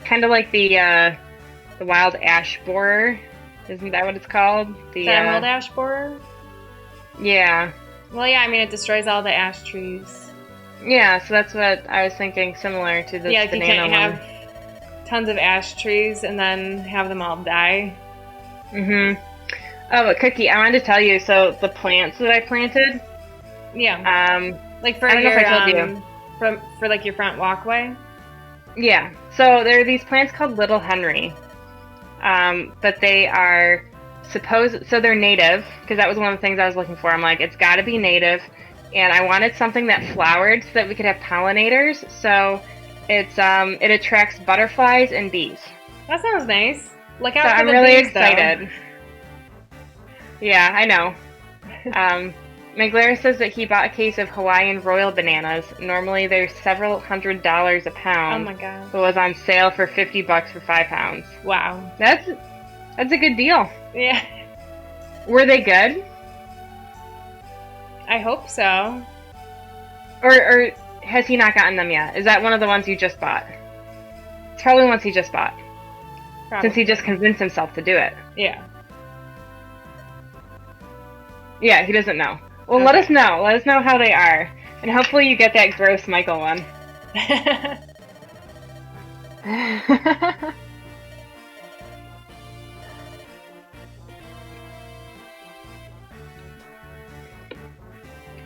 Kind of like the wild ash borer. Isn't that what it's called? The emerald ash borer? Yeah. Well, yeah, I mean, it destroys all the ash trees. Yeah, so that's what I was thinking, similar to this banana one. Yeah, you can't have tons of ash trees and then have them all die. Mm-hmm. Oh, but Cookie, I wanted to tell you, so the plants that I planted... Yeah. Like for I don't know if I told you. For like your front walkway? Yeah. So there are these plants called Little Henry. But they are so they're native, because that was one of the things I was looking for. I'm like, it's got to be native, and I wanted something that flowered so that we could have pollinators. So it attracts butterflies and bees. That sounds nice. Look out so for I'm the really bees, excited. Though. Yeah, I know. Meglaris says that he bought a case of Hawaiian Royal bananas. Normally they're several $100s a pound. Oh my god. But was on sale for $50 for 5 pounds. Wow. That's a good deal. Yeah. Were they good? I hope so. Or has he not gotten them yet? Is that one of the ones you just bought? It's probably ones he just bought. Probably. Since he just convinced himself to do it. Yeah. Yeah, he doesn't know. Well, Okay. let us know. Let us know how they are. And hopefully you get that gross Michael one.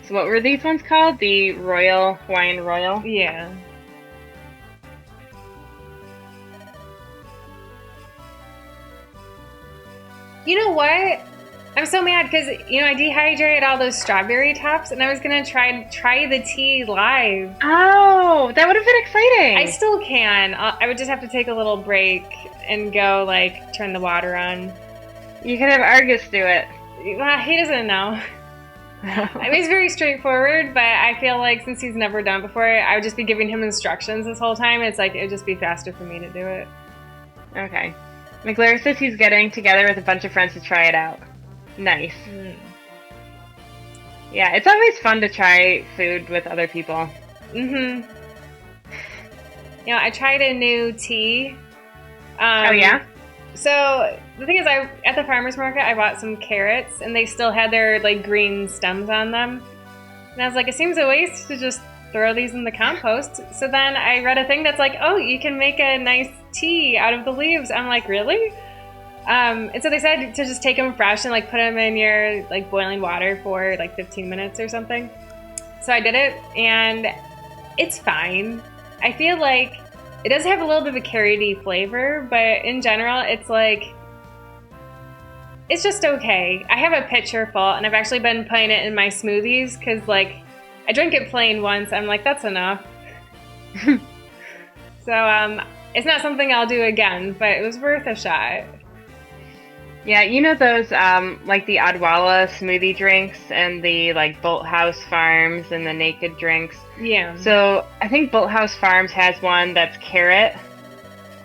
So what were these ones called? The Hawaiian Royal? Yeah. You know what? I'm so mad because, you know, I dehydrated all those strawberry tops and I was going to try the tea live. Oh, that would have been exciting. I still can. I would just have to take a little break and go, like, turn the water on. You could have Argus do it. Well, he doesn't know. I mean, it's very straightforward, but I feel like since he's never done it before, I would just be giving him instructions this whole time. It's like, it would just be faster for me to do it. Okay. McLaren says he's getting together with a bunch of friends to try it out. Nice. Mm. Yeah, it's always fun to try food with other people. Mm-hmm. You know, I tried a new tea Oh yeah. So the thing is, at the farmer's market, I bought some carrots, and they still had their like green stems on them. And I was like, it seems a waste to just throw these in the compost. So then I read a thing that's like, oh, you can make a nice tea out of the leaves. I'm like, really? And so they said to just take them fresh and like put them in your like boiling water for like 15 minutes or something. So I did it, and it's fine. I feel like it does have a little bit of a carroty flavor, but in general, it's like, it's just okay. I have a pitcher full, and I've actually been putting it in my smoothies because, like, I drank it plain once. I'm like, that's enough. So, it's not something I'll do again, but it was worth a shot. Yeah, you know those, like the Odwalla smoothie drinks and the, like, Bolt House Farms and the Naked drinks? Yeah. So, I think Bolt House Farms has one that's carrot.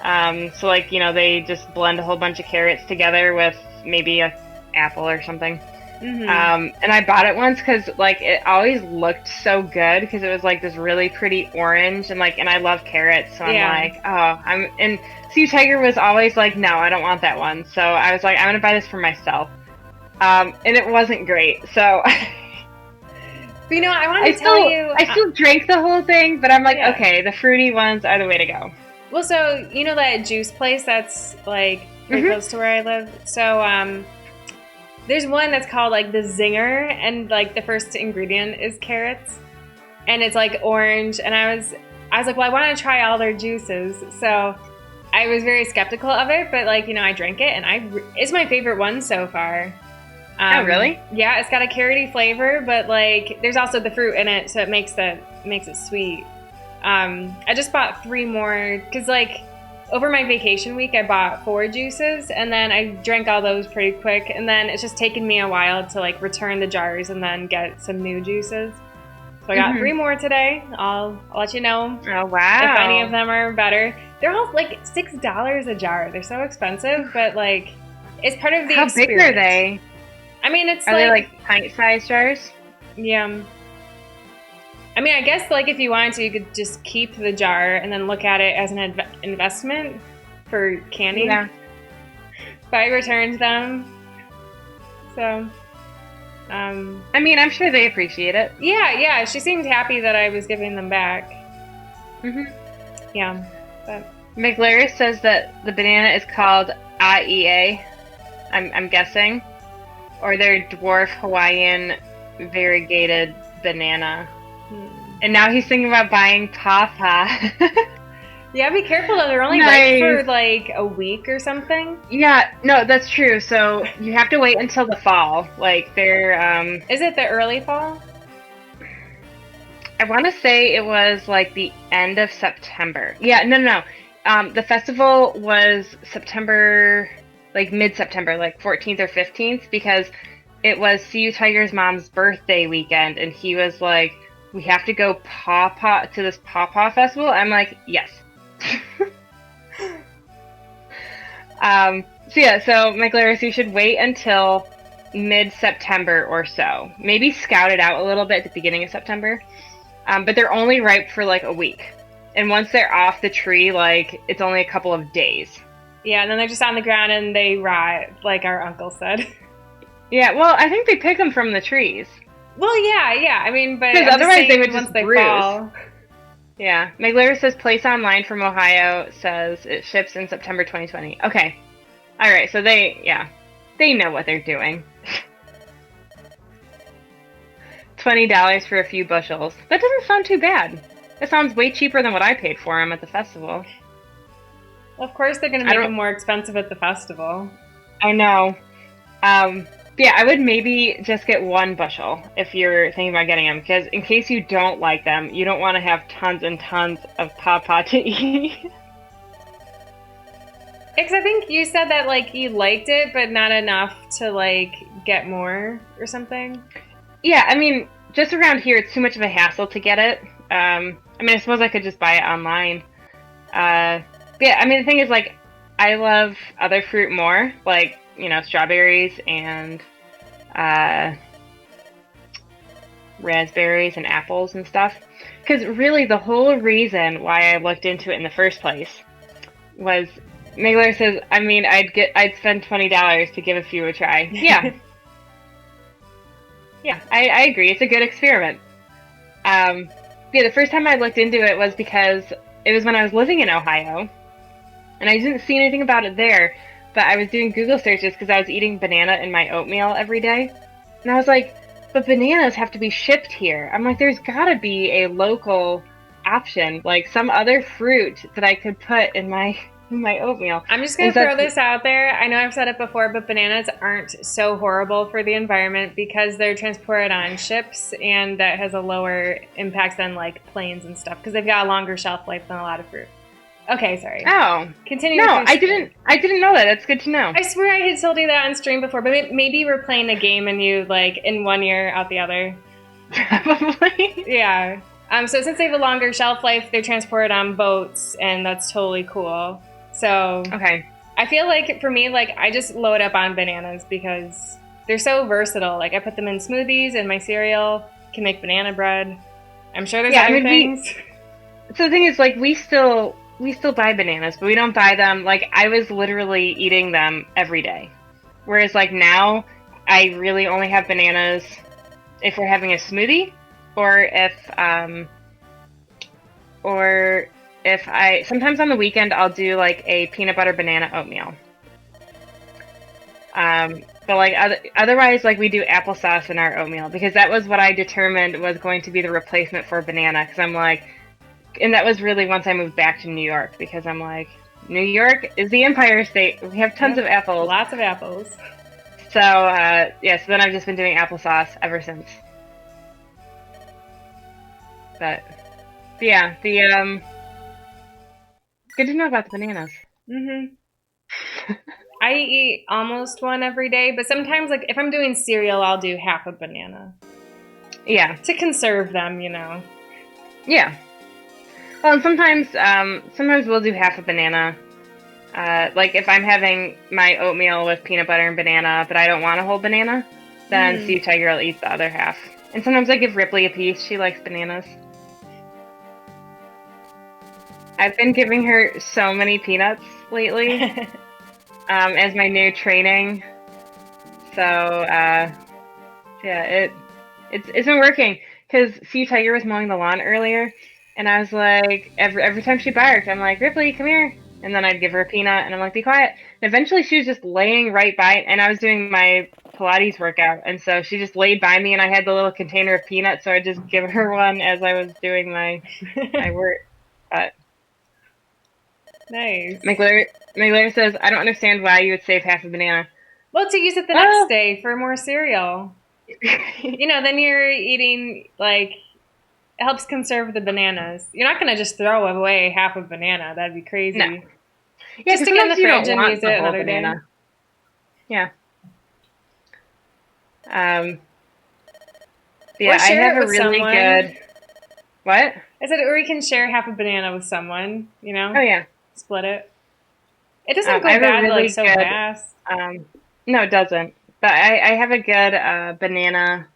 So, like, you know, they just blend a whole bunch of carrots together with maybe a apple or something. Mm-hmm. And I bought it once because, like, it always looked so good because it was, like, this really pretty orange, and, like, and I love carrots, so I'm like, oh, and Sea Tiger was always like, no, I don't want that one, so I was like, I'm gonna buy this for myself. And it wasn't great, so... But, you know, I want to tell you... I still drank the whole thing, but I'm like, Yeah. okay, the fruity ones are the way to go. Well, so, you know that juice place that's, like, pretty close to where I live? So, there's one that's called, like, the Zinger, and, like, the first ingredient is carrots. And it's, like, orange. And I was like, well, I want to try all their juices. So I was very skeptical of it, but, like, you know, I drank it, and it's my favorite one so far. Oh, really? Yeah, it's got a carroty flavor, but, like, there's also the fruit in it, so it makes it sweet. I just bought 3 more, because, like, over my vacation week, I bought 4 juices, and then I drank all those pretty quick, and then it's just taken me a while to, like, return the jars and then get some new juices. So I got 3 more today. I'll let you know. Oh, wow. If any of them are better. They're all, like, $6 a jar. They're so expensive, but, like, it's part of the How experience. big are they? I mean, it's Are they, like, pint-sized jars? Yeah. I mean, I guess, like, if you wanted to, you could just keep the jar and then look at it as an investment for candy. Yeah. But I returned them. So, I mean, I'm sure they appreciate it. yeah. She seemed happy that I was giving them back. Mm-hmm. Yeah. But McLaris says that the banana is called AIA, I'm guessing. Or their dwarf Hawaiian variegated banana. And now he's thinking about buying Papa. yeah, be careful though. They're only Nice. ripe for like a week or something. Yeah, no, that's true. So you have to wait until the fall. Like they're Is it the early fall? I want to say it was like the end of September. Yeah, no. The festival was September, like mid-September, like 14th or 15th, because it was CU Tiger's mom's birthday weekend, and he was like, we have to go to this Paw festival. I'm like, yes. So McLaris, you should wait until mid-September or so. Maybe scout it out a little bit at the beginning of September. But they're only ripe for like a week. And once they're off the tree, like, it's only a couple of days. Yeah, and then they're just on the ground and they rot, like our uncle said. Yeah, well, I think they pick them from the trees. Well, yeah. I mean, but because otherwise they would once just they bruise. fall. Yeah, McLaris says Place Online from Ohio says it ships in September 2020. Okay, all right. So they know what they're doing. $20 for a few bushels. That doesn't sound too bad. That sounds way cheaper than what I paid for them at the festival. Well, of course they're going to make them more expensive at the festival. I know. Yeah, I would maybe just get 1 bushel if you're thinking about getting them, because in case you don't like them, you don't want to have tons and tons of Pawpaw to eat. Because I think you said that, like, you liked it, but not enough to, like, get more or something. Yeah, I mean, just around here, it's too much of a hassle to get it. I mean, I suppose I could just buy it online. Yeah, I mean, the thing is, like, I love other fruit more, like, you know, strawberries and raspberries and apples and stuff. Because really, the whole reason why I looked into it in the first place was Migler says, I mean, I'd spend $20 to give a few a try. Yeah. Yeah, I agree. It's a good experiment. Yeah, the first time I looked into it was because it was when I was living in Ohio, and I didn't see anything about it there, but I was doing Google searches because I was eating banana in my oatmeal every day, and I was like, but bananas have to be shipped here. I'm like, there's gotta be a local option, like some other fruit that I could put in my oatmeal. I'm just going to throw this out there. I know I've said it before, but bananas aren't so horrible for the environment because they're transported on ships, and that has a lower impact than like planes and stuff because they've got a longer shelf life than a lot of fruit. Okay, sorry. Oh, continue. No, I didn't know that. That's good to know. I swear I had told you that on stream before, but maybe we're playing a game and you like in one ear out the other. Probably. Yeah. So since they have a longer shelf life, they're transported on boats, and that's totally cool. So okay. I feel like for me, like I just load up on bananas because they're so versatile. Like I put them in smoothies and my cereal, can make banana bread. I'm sure there's other things. So the thing is, like, we still buy bananas, but we don't buy them. Like, I was literally eating them every day. Whereas, like, now, I really only have bananas if we're having a smoothie, or if I, sometimes on the weekend, I'll do, like, a peanut butter banana oatmeal. But, like, otherwise, like, we do applesauce in our oatmeal, because that was what I determined was going to be the replacement for banana, because I'm like, and that was really once I moved back to New York, because I'm like, New York is the Empire State. We have tons of apples. Lots of apples. So, yeah, so then I've just been doing applesauce ever since. But yeah, good to know about the bananas. Mm-hmm. I eat almost one every day, but sometimes, like, if I'm doing cereal, I'll do half a banana. Yeah. To conserve them, you know. Yeah. Well, and sometimes we'll do half a banana. Like if I'm having my oatmeal with peanut butter and banana, but I don't want a whole banana, then Sea Tiger will eat the other half. And sometimes I give Ripley a piece. She likes bananas. I've been giving her so many peanuts lately as my new training. So, yeah, it's been working. Because Sea Tiger was mowing the lawn earlier, and I was like, every time she barked, I'm like, Ripley, come here. And then I'd give her a peanut, and I'm like, be quiet. And eventually she was just laying right by it, and I was doing my Pilates workout, and so she just laid by me, and I had the little container of peanuts, so I'd just give her one as I was doing my work. Nice. McLaren says, I don't understand why you would save half a banana. Well, to use it the next day for more cereal. You know, then you're eating, like, it helps conserve the bananas. You're not going to just throw away half a banana. That'd be crazy. No. Yeah, just to get in the fridge and use it another day. Yeah. Yeah, I have a really good... What? I said, or you can share half a banana with someone, you know? Oh, yeah. Split it. It doesn't go bad, really like, so good, fast. No, it doesn't. But I have a good banana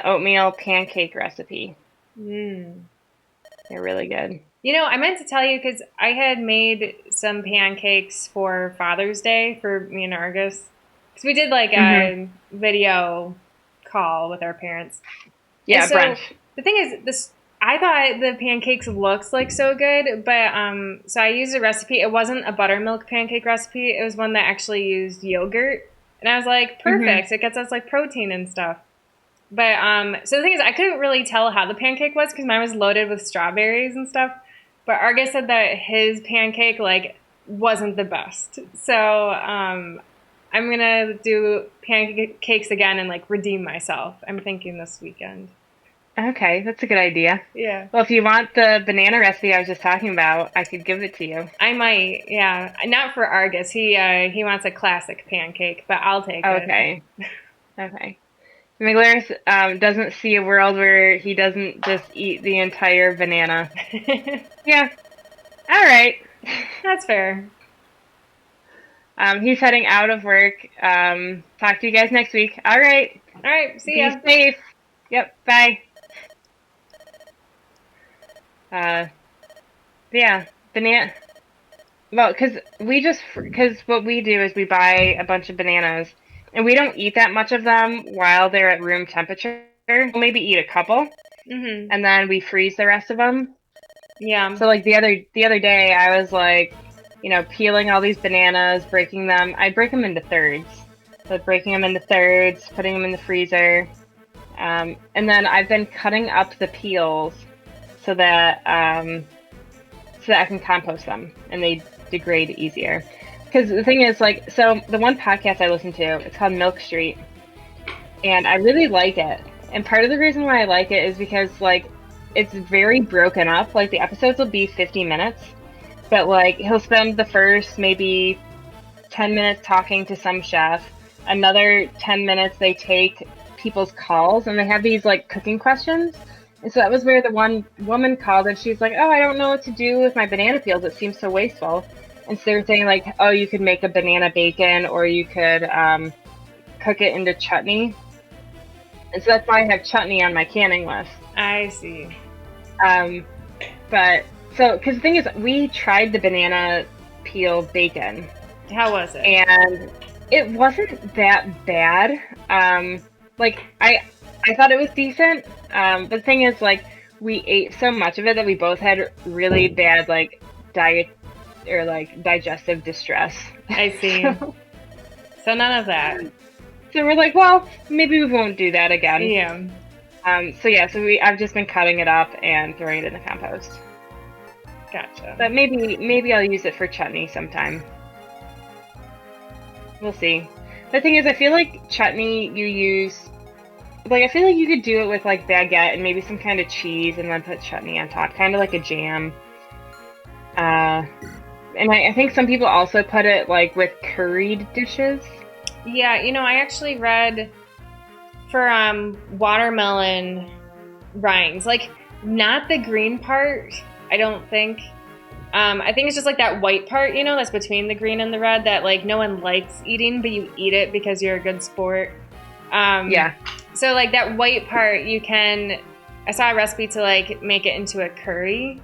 oatmeal pancake recipe. They're really good. You know, I meant to tell you because I had made some pancakes for Father's Day for me and Argus. Because we did like a video call with our parents. Yeah, so, brunch. The thing is, I thought the pancakes looked like so good, but so I used a recipe. It wasn't a buttermilk pancake recipe. It was one that actually used yogurt. And I was like, perfect. It gets us like protein and stuff. But so the thing is, I couldn't really tell how the pancake was because mine was loaded with strawberries and stuff. But Argus said that his pancake like wasn't the best. So I'm gonna do pancakes again and like redeem myself. I'm thinking this weekend. Okay, that's a good idea. Yeah. Well, if you want the banana recipe I was just talking about, I could give it to you. I might, yeah. Not for Argus. He wants a classic pancake, but I'll take it. Okay. Okay. McLaren doesn't see a world where he doesn't just eat the entire banana. Yeah. All right. That's fair. He's heading out of work. Talk to you guys next week. All right. All right. See ya. Be safe. Yep. Bye. Yeah. Well, because what we do is we buy a bunch of bananas, and we don't eat that much of them while they're at room temperature. We'll maybe eat a couple, Mm-hmm. and then we freeze the rest of them. Yeah. So like the other day, I was like, peeling all these bananas, breaking them. I break them into thirds. So breaking them into thirds, putting them in the freezer, and then I've been cutting up the peels so that I can compost them and they degrade easier. Because the thing is, like, so the one podcast I listen to, it's called Milk Street, and I really like it. And part of the reason why I like it is because, like, it's very broken up. Like, the episodes will be 50 minutes, but, like, he'll spend the first maybe 10 minutes talking to some chef, another 10 minutes they take people's calls, and they have these, like, cooking questions. And so that was where the one woman called, and she's like, "Oh, I don't know what to do with my banana peels. It seems so wasteful." And so they were saying, like, "Oh, you could make a banana bacon, or you could cook it into chutney." And so that's why I have chutney on my canning list. I see. But so, because the thing is, we tried the banana peel bacon. How was it? And it wasn't that bad. Like I thought it was decent. But the thing is, like, we ate so much of it that we both had really bad, like, diet or like digestive distress. I see. So none of that. So we're like, well, maybe we won't do that again. Yeah. So I've just been cutting it up and throwing it in the compost. Gotcha. But maybe I'll use it for chutney sometime. We'll see. The thing is, I feel like chutney I feel like you could do it with, like, baguette and maybe some kind of cheese and then put chutney on top, kind of like a jam. And I think some people also put it, like, with curried dishes. Yeah, I actually read for watermelon rinds, like, not the green part, I don't think. I think it's just like that white part, that's between the green and the red that, like, no one likes eating, but you eat it because you're a good sport. Yeah. So, like, that white part, I saw a recipe to, like, make it into a curry.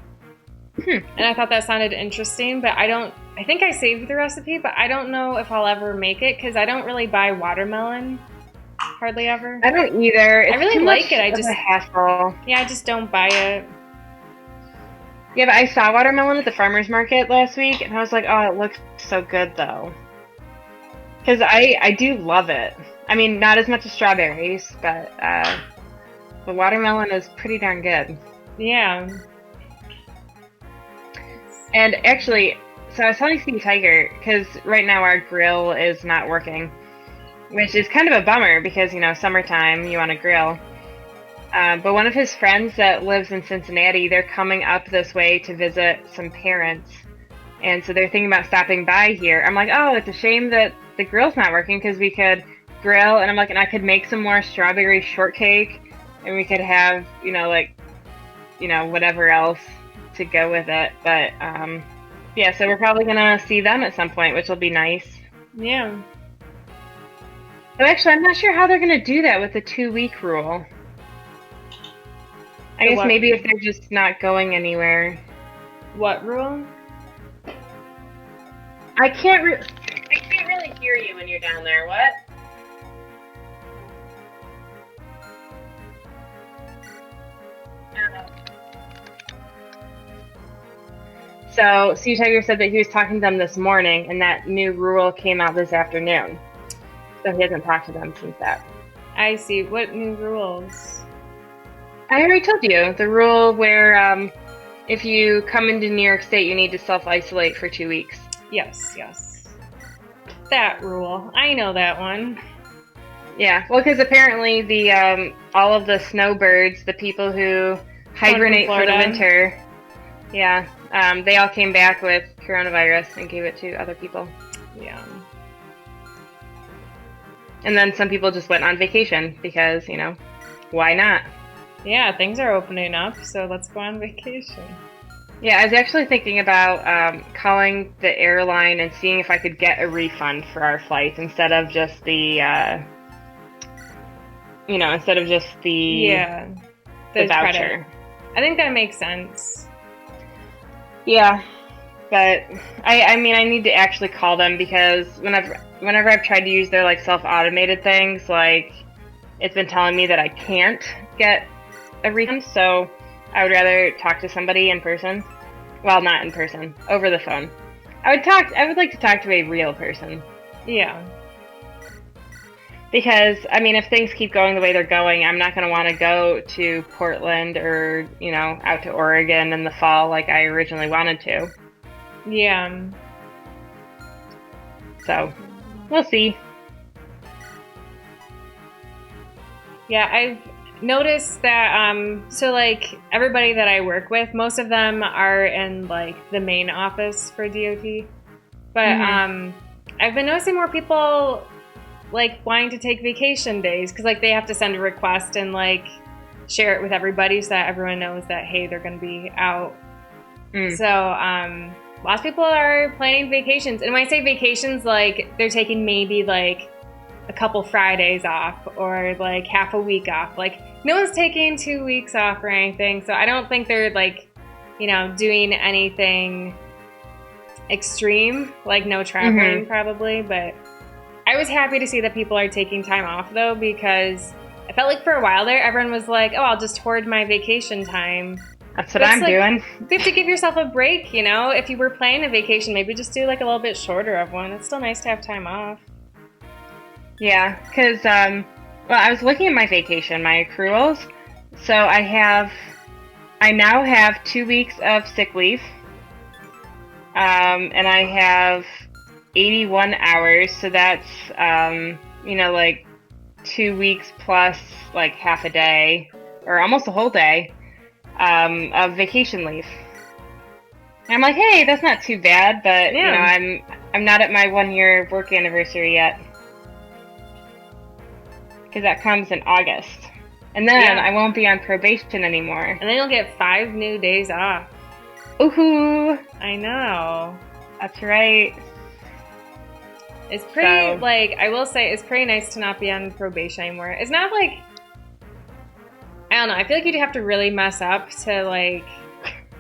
And I thought that sounded interesting, but I think I saved the recipe, but I don't know if I'll ever make it because I don't really buy watermelon hardly ever. I don't either. It's I really like it. I just a hassle. Yeah, I just don't buy it. Yeah, but I saw watermelon at the farmer's market last week, and I was like, oh, it looks so good, though. Because I do love it. I mean, not as much as strawberries, but the watermelon is pretty darn good. Yeah. And actually, so I was telling Steve Tiger, because right now our grill is not working, which is kind of a bummer because, summertime, you want to grill. But one of his friends that lives in Cincinnati, they're coming up this way to visit some parents. And so they're thinking about stopping by here. I'm like, oh, it's a shame that the grill's not working because we could grill. And I'm like, and I could make some more strawberry shortcake. And we could have, whatever else to go with it. But, yeah, so we're probably going to see them at some point, which will be nice. Yeah. But actually, I'm not sure how they're going to do that with the 2-week rule. I guess maybe if they're just not going anywhere. What rule? I can't really hear you when you're down there. What? So, Steve Tiger said that he was talking to them this morning, and that new rule came out this afternoon. So he hasn't talked to them since that. I see. What new rules? I already told you. The rule where if you come into New York State, you need to self-isolate for 2 weeks. Yes. That rule. I know that one. Yeah, well, because apparently the all of the snowbirds, the people who hibernate for the winter, they all came back with coronavirus and gave it to other people. Yeah. And then some people just went on vacation because, why not? Yeah, things are opening up, so let's go on vacation. Yeah, I was actually thinking about calling the airline and seeing if I could get a refund for our flight instead of just the, the voucher. Credit. I think that makes sense. Yeah. But I mean, I need to actually call them because whenever I've tried to use their like self-automated things, like it's been telling me that I can't get a refund. So I would rather talk to somebody in person. Well, not in person, over the phone. I would like to talk to a real person. Yeah. Because, I mean, if things keep going the way they're going, I'm not going to want to go to Portland or, you know, out to Oregon in the fall like I originally wanted to. Yeah. So, we'll see. Yeah, I've noticed that, so like everybody that I work with, most of them are in like the main office for DOT. But I've been noticing more people like wanting to take vacation days because like they have to send a request and like share it with everybody so that everyone knows that, hey, they're going to be out. So lots of people are planning vacations. And when I say vacations, like they're taking maybe like a couple Fridays off or like half a week off. Like no one's taking 2 weeks off or anything. So I don't think they're like, you know, doing anything extreme, like no traveling probably. But I was happy to see that people are taking time off though, because I felt like for a while there, everyone was like, oh, I'll just hoard my vacation time. That's what I'm doing. You have to give yourself a break, you know? If you were planning a vacation, maybe just do like a little bit shorter of one. It's still nice to have time off. Yeah, because, well, I was looking at my vacation, my accruals. So I now have 2 weeks of sick leave. And I have 81 hours, so that's, you know, like 2 weeks plus like half a day, or almost a whole day, of vacation leave. And I'm like, hey, that's not too bad, but, you know, I'm not at my 1 year work anniversary yet. Because that comes in August. And then I won't be on probation anymore. And then you'll get 5 new days off. Ooh! I know. That's right. It's pretty, like, I will say, it's pretty nice to not be on probation anymore. It's not like, I don't know, I feel like you'd have to really mess up to, like,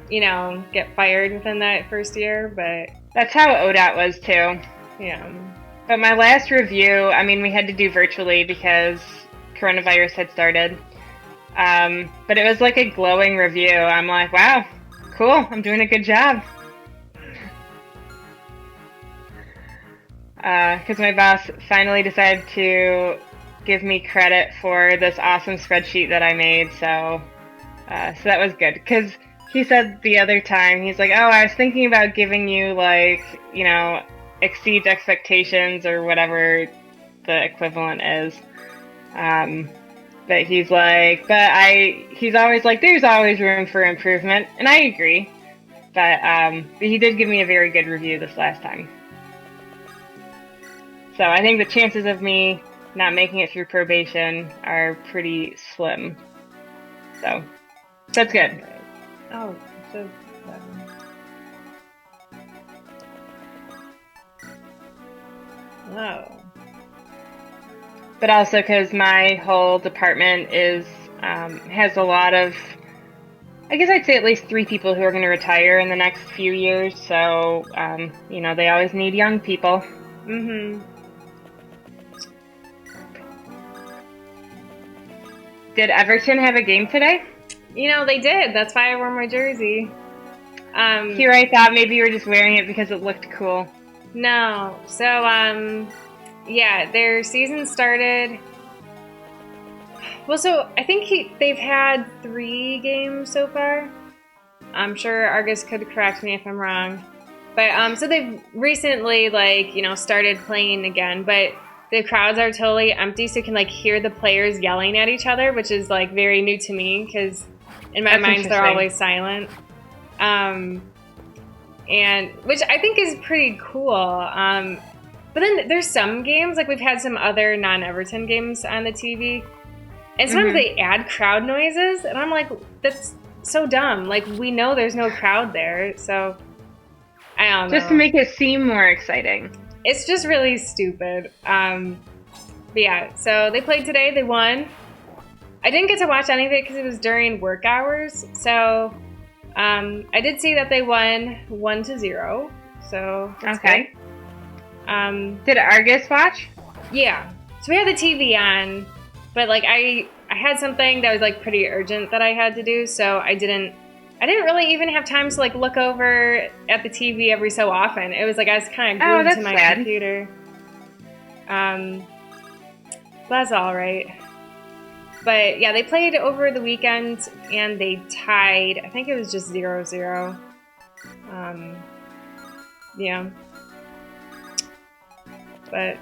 you know, get fired within that first year, but... That's how ODOT was, too. Yeah. But my last review, I mean, we had to do virtually because coronavirus had started. But it was like a glowing review. I'm like, wow, cool, I'm doing a good job. Because my boss finally decided to give me credit for this awesome spreadsheet that I made, so that was good. Because he said the other time, he's like, oh, I was thinking about giving you, like, you know, exceeds expectations or whatever the equivalent is. But he's like, he's always like, there's always room for improvement, and I agree. But he did give me a very good review this last time. So I think the chances of me not making it through probation are pretty slim. So that's good. Oh, so oh. But also because my whole department is has a lot of, I guess I'd say at least 3 people who are going to retire in the next few years. So you know, they always need young people. Did Everton have a game today? You know, they did. That's why I wore my jersey. Here I thought maybe you were just wearing it because it looked cool. No. So, yeah, their season started... Well, so I think they've had 3 games so far. I'm sure Argus could correct me if I'm wrong. But, so they've recently, like, you know, started playing again, but the crowds are totally empty, so you can, like, hear the players yelling at each other, which is, like, very new to me, because in my mind they're always silent. And which I think is pretty cool. But then there's some games, like we've had some other non-Everton games on the TV, and sometimes they add crowd noises, and I'm like, that's so dumb. Like, we know there's no crowd there, so I don't know. Just to make it seem more exciting. It's just really stupid. But yeah, so they played today, they won. I didn't get to watch any of it because it was during work hours, so I did see that they won 1-0, so that's okay. Good. Did Argus watch? Yeah. So we had the TV on, but like I had something that was like pretty urgent that I had to do, so I didn't really even have time to like look over at the TV every so often. It was like I was kind of glued to my computer. That's all right. But yeah, they played over the weekend and they tied. I think it was just 0-0. Yeah. But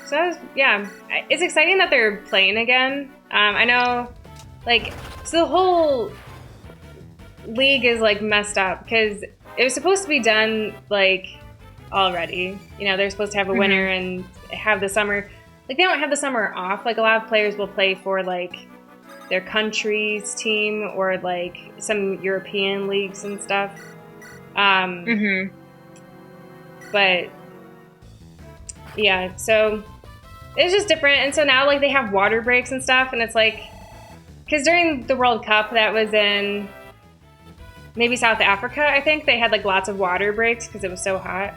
so that was, yeah, it's exciting that they're playing again. I know, like, so the whole league is like messed up because it was supposed to be done like already. You know, they're supposed to have a winner and have the summer. Like, they don't have the summer off. Like, a lot of players will play for like their country's team or like some European leagues and stuff. But yeah, so it's just different. And so now like they have water breaks and stuff, and it's like, because during the World Cup that was in maybe South Africa, I think they had like lots of water breaks because it was so hot.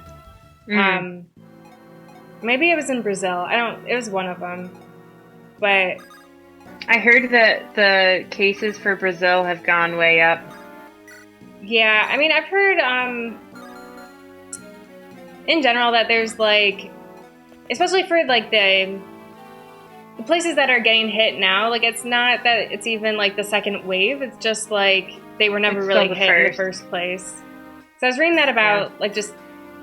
Maybe it was in Brazil. It was one of them. But I heard that the cases for Brazil have gone way up. Yeah, I mean, I've heard in general that there's like, especially for like the places that are getting hit now, like it's not that it's even like the second wave. It's just like they were never really hit in the first place. So I was reading that about like just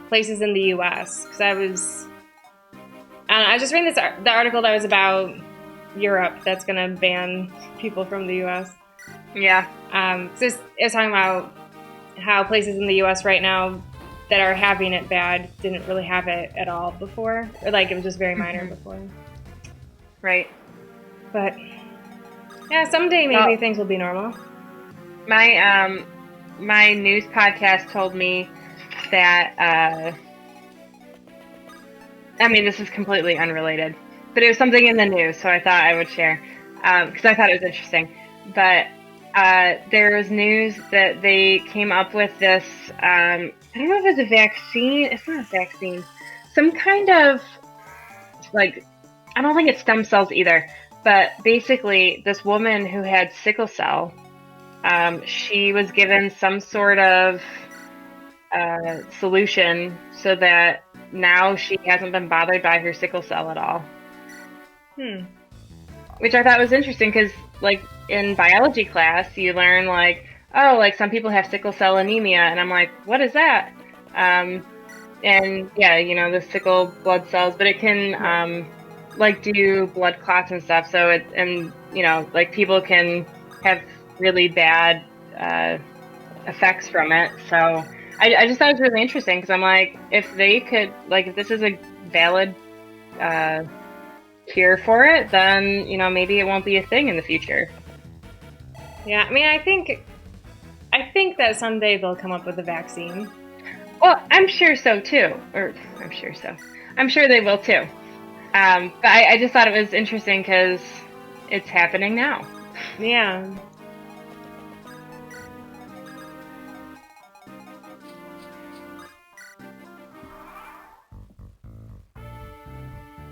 places in the U.S. because I was just reading the article that was about Europe that's going to ban people from the U.S. Yeah. So it was talking about how places in the U.S. right now that are having it bad didn't really have it at all before. Or like it was just very minor before. Right. But yeah, someday maybe things will be normal. My news podcast told me that I mean, this is completely unrelated, but it was something in the news, so I thought I would share because I thought it was interesting. But there was news that they came up with this, I don't know if it's a vaccine. It's not a vaccine. Some kind of, like, I don't think it's stem cells either. But basically, this woman who had sickle cell, she was given some sort of solution so that now she hasn't been bothered by her sickle cell at all. Which I thought was interesting because, like, in biology class, you learn, like, oh, like, some people have sickle cell anemia, and I'm like, what is that? And, yeah, you know, the sickle blood cells, but it can, like, do blood clots and stuff, so it, and, you know, like, people can have really bad effects from it, so I just thought it was really interesting, because I'm like, if they could, like, if this is a valid cure for it, then, you know, maybe it won't be a thing in the future. Yeah, I mean, I think that someday they'll come up with a vaccine. Well, I'm sure so too. I'm sure they will too. But I just thought it was interesting because it's happening now. Yeah.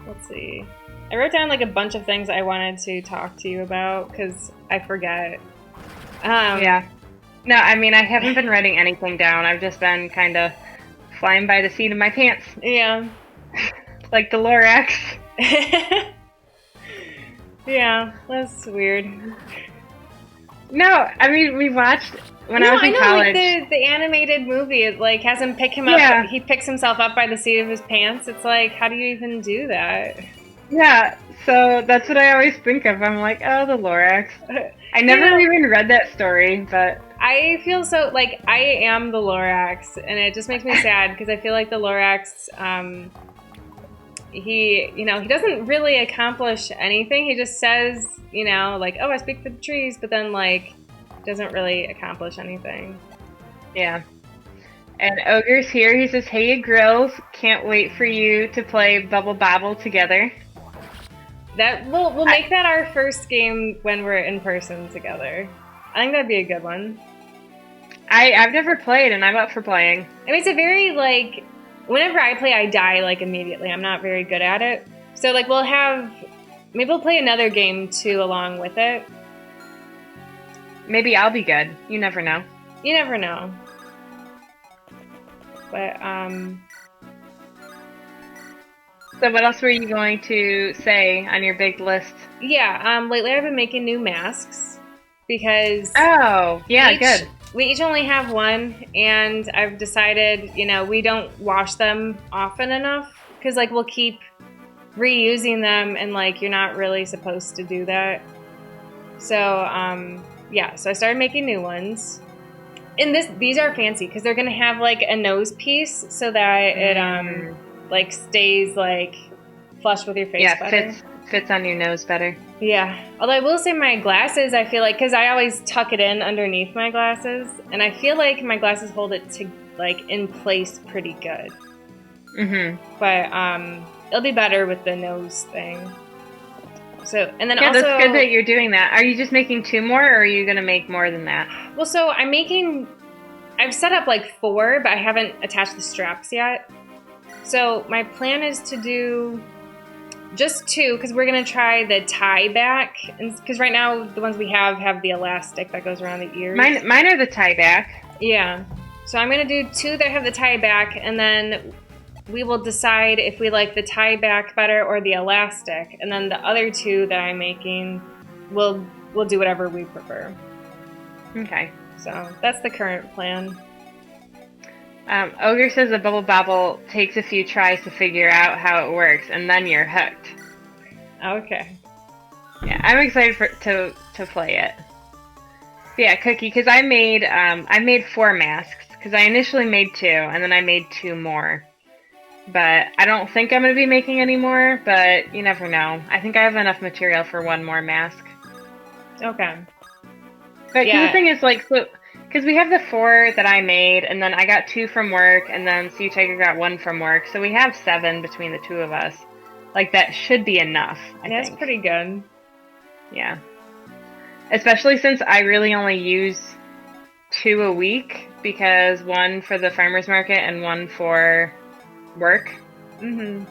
Let's see. I wrote down like a bunch of things I wanted to talk to you about because I forget. Yeah. No, I mean, I haven't been writing anything down. I've just been kind of flying by the seat of my pants. Yeah. Like the Lorax. Yeah, that's weird. No, I mean, we watched when I was in college. Like the animated movie, it like has him pick him up. He picks himself up by the seat of his pants. It's like, how do you even do that? Yeah, so that's what I always think of. I'm like, oh, the Lorax. I never even read that story, but I feel so like I am the Lorax, and it just makes me sad because I feel like the Lorax, he doesn't really accomplish anything. He just says, you know, like, oh, I speak for the trees, but then like doesn't really accomplish anything. Yeah. And Ogre's here. He says, hey, Grills, can't wait for you to play Bubble Bobble together. That we'll make that our first game when we're in person together. I think that'd be a good one. I've never played, and I'm up for playing. I mean, it's a very, like, whenever I play, I die, like, immediately. I'm not very good at it. So, like, maybe we'll play another game, too, along with it. Maybe I'll be good. You never know. You never know. But, So what else were you going to say on your big list? yeah, lately I've been making new masks because Oh, yeah, good. We each only have one, and I've decided, we don't wash them often enough because, like, we'll keep reusing them, and, like, you're not really supposed to do that. So, yeah, so I started making new ones. And these are fancy because they're going to have, like, a nose piece so that it, like, stays, like, flush with your face better. Fits on your nose better. Yeah. Although I will say my glasses, I feel like, because I always tuck it in underneath my glasses, and I feel like my glasses hold it to, like, in place pretty good. Mm-hmm. But it'll be better with the nose thing. So, and then yeah, also, that's good that you're doing that. Are you just making 2 more, or are you going to make more than that? Well, so I've set up like 4, but I haven't attached the straps yet. So my plan is to do just 2, because we're going to try the tie back. Because right now, the ones we have the elastic that goes around the ears. Mine are the tie back. Yeah. So I'm going to do 2 that have the tie back, and then we will decide if we like the tie back better or the elastic. And then the other 2 that I'm making, we'll do whatever we prefer. Okay. So that's the current plan. Ogre says a bubble bobble takes a few tries to figure out how it works, and then you're hooked. Okay. Yeah, I'm excited to play it. But yeah, Cookie, because I made 4 masks, because I initially made 2, and then I made 2 more. But I don't think I'm going to be making any more, but you never know. I think I have enough material for 1 more mask. Okay. But the thing is, like, so, because we have the 4 that I made, and then I got 2 from work, and then Sea Tiger got 1 from work, so we have 7 between the 2 of us. Like, that should be enough, I think. That's pretty good. Yeah. Especially since I really only use 2 a week, because 1 for the farmer's market and 1 for work. Mm-hmm.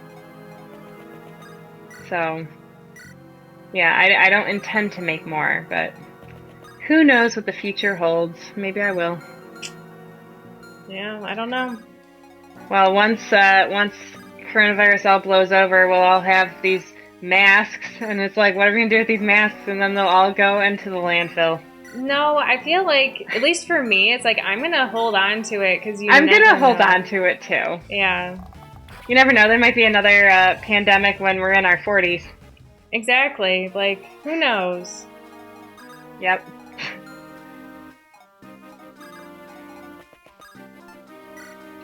So, yeah, I don't intend to make more, but who knows what the future holds. Maybe I will. Yeah, I don't know. Well, once coronavirus all blows over, we'll all have these masks, and it's like, what are we going to do with these masks? And then they'll all go into the landfill. No, I feel like, at least for me, it's like, I'm going to hold on to it, because I'm going to hold on to it, too. Yeah. You never know. There might be another pandemic when we're in our 40s. Exactly. Like, who knows? Yep.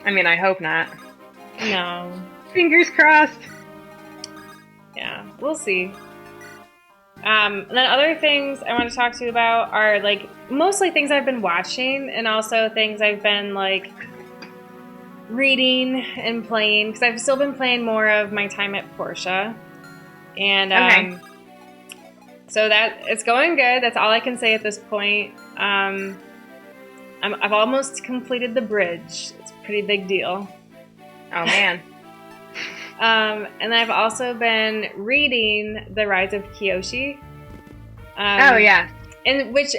I mean, I hope not. No. Fingers crossed. Yeah, we'll see. And then other things I want to talk to you about are, like, mostly things I've been watching, and also things I've been, like, reading and playing, because I've still been playing more of my time at Portia. And okay. So that it's going good. That's all I can say at this point. I've almost completed the bridge. It's a pretty big deal. Oh man. And then I've also been reading The Rise of Kyoshi. Oh yeah. And which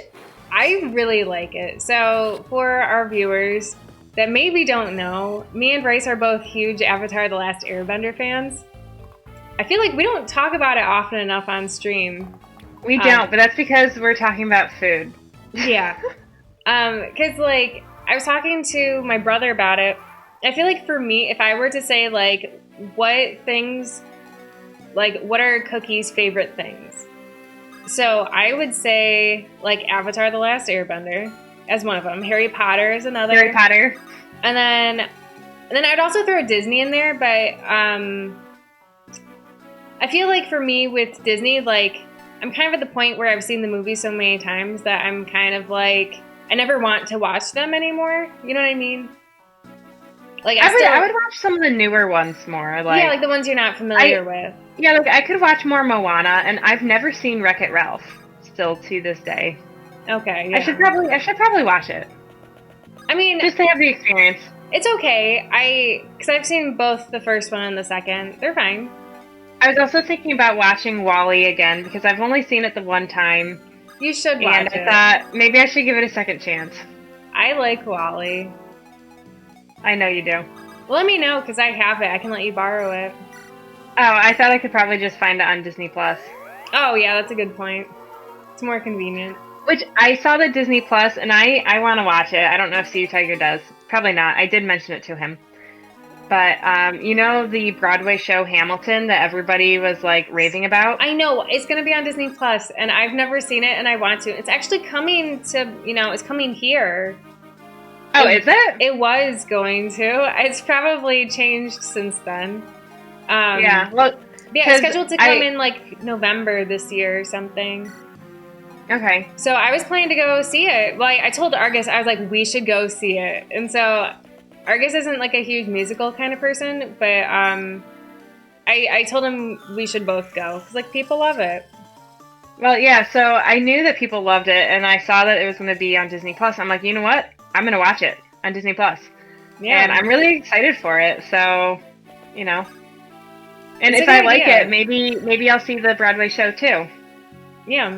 I really like it. So for our viewers that maybe don't know, me and Bryce are both huge Avatar: The Last Airbender fans. I feel like we don't talk about it often enough on stream. We don't, but that's because we're talking about food. Yeah. Because, like, I was talking to my brother about it. I feel like for me, if I were to say, like, what are Cookie's favorite things? So I would say, like, Avatar: The Last Airbender as one of them. Harry Potter is another. Harry Potter. And then I'd also throw Disney in there, but I feel like for me with Disney, like, I'm kind of at the point where I've seen the movie so many times that I'm kind of like, I never want to watch them anymore. You know what I mean? Like I would watch some of the newer ones more. Like, yeah, like the ones you're not familiar with. Yeah, like I could watch more Moana, and I've never seen Wreck-It Ralph. Still to this day. Okay. Yeah. I should probably watch it. I mean, just to have the experience. It's okay. Because I've seen both the first one and the second. They're fine. I was also thinking about watching WALL-E again because I've only seen it the one time. You should watch it. And I thought maybe I should give it a second chance. I like WALL-E. I know you do. Well, let me know because I have it. I can let you borrow it. Oh, I thought I could probably just find it on Disney Plus. Oh, yeah, that's a good point. It's more convenient. Which I saw the Disney Plus, and I want to watch it. I don't know if Steve Tiger does. Probably not. I did mention it to him. But, you know the Broadway show Hamilton that everybody was, like, raving about? I know. It's going to be on Disney Plus, and I've never seen it, and I want to. It's actually coming to, it's coming here. Oh, is it? It was going to. It's probably changed since then. Yeah, well... Yeah, it's scheduled to come in, like, November this year or something. Okay. So I was planning to go see it. Like, I told Argus, I was like, we should go see it. And so... Argus isn't like a huge musical kind of person, but I told him we should both go because like people love it. Well, yeah. So I knew that people loved it, and I saw that it was going to be on Disney Plus. I'm like, you know what? I'm going to watch it on Disney Plus. Yeah. And I'm really excited for it. So, And if I like it, maybe I'll see the Broadway show too. Yeah.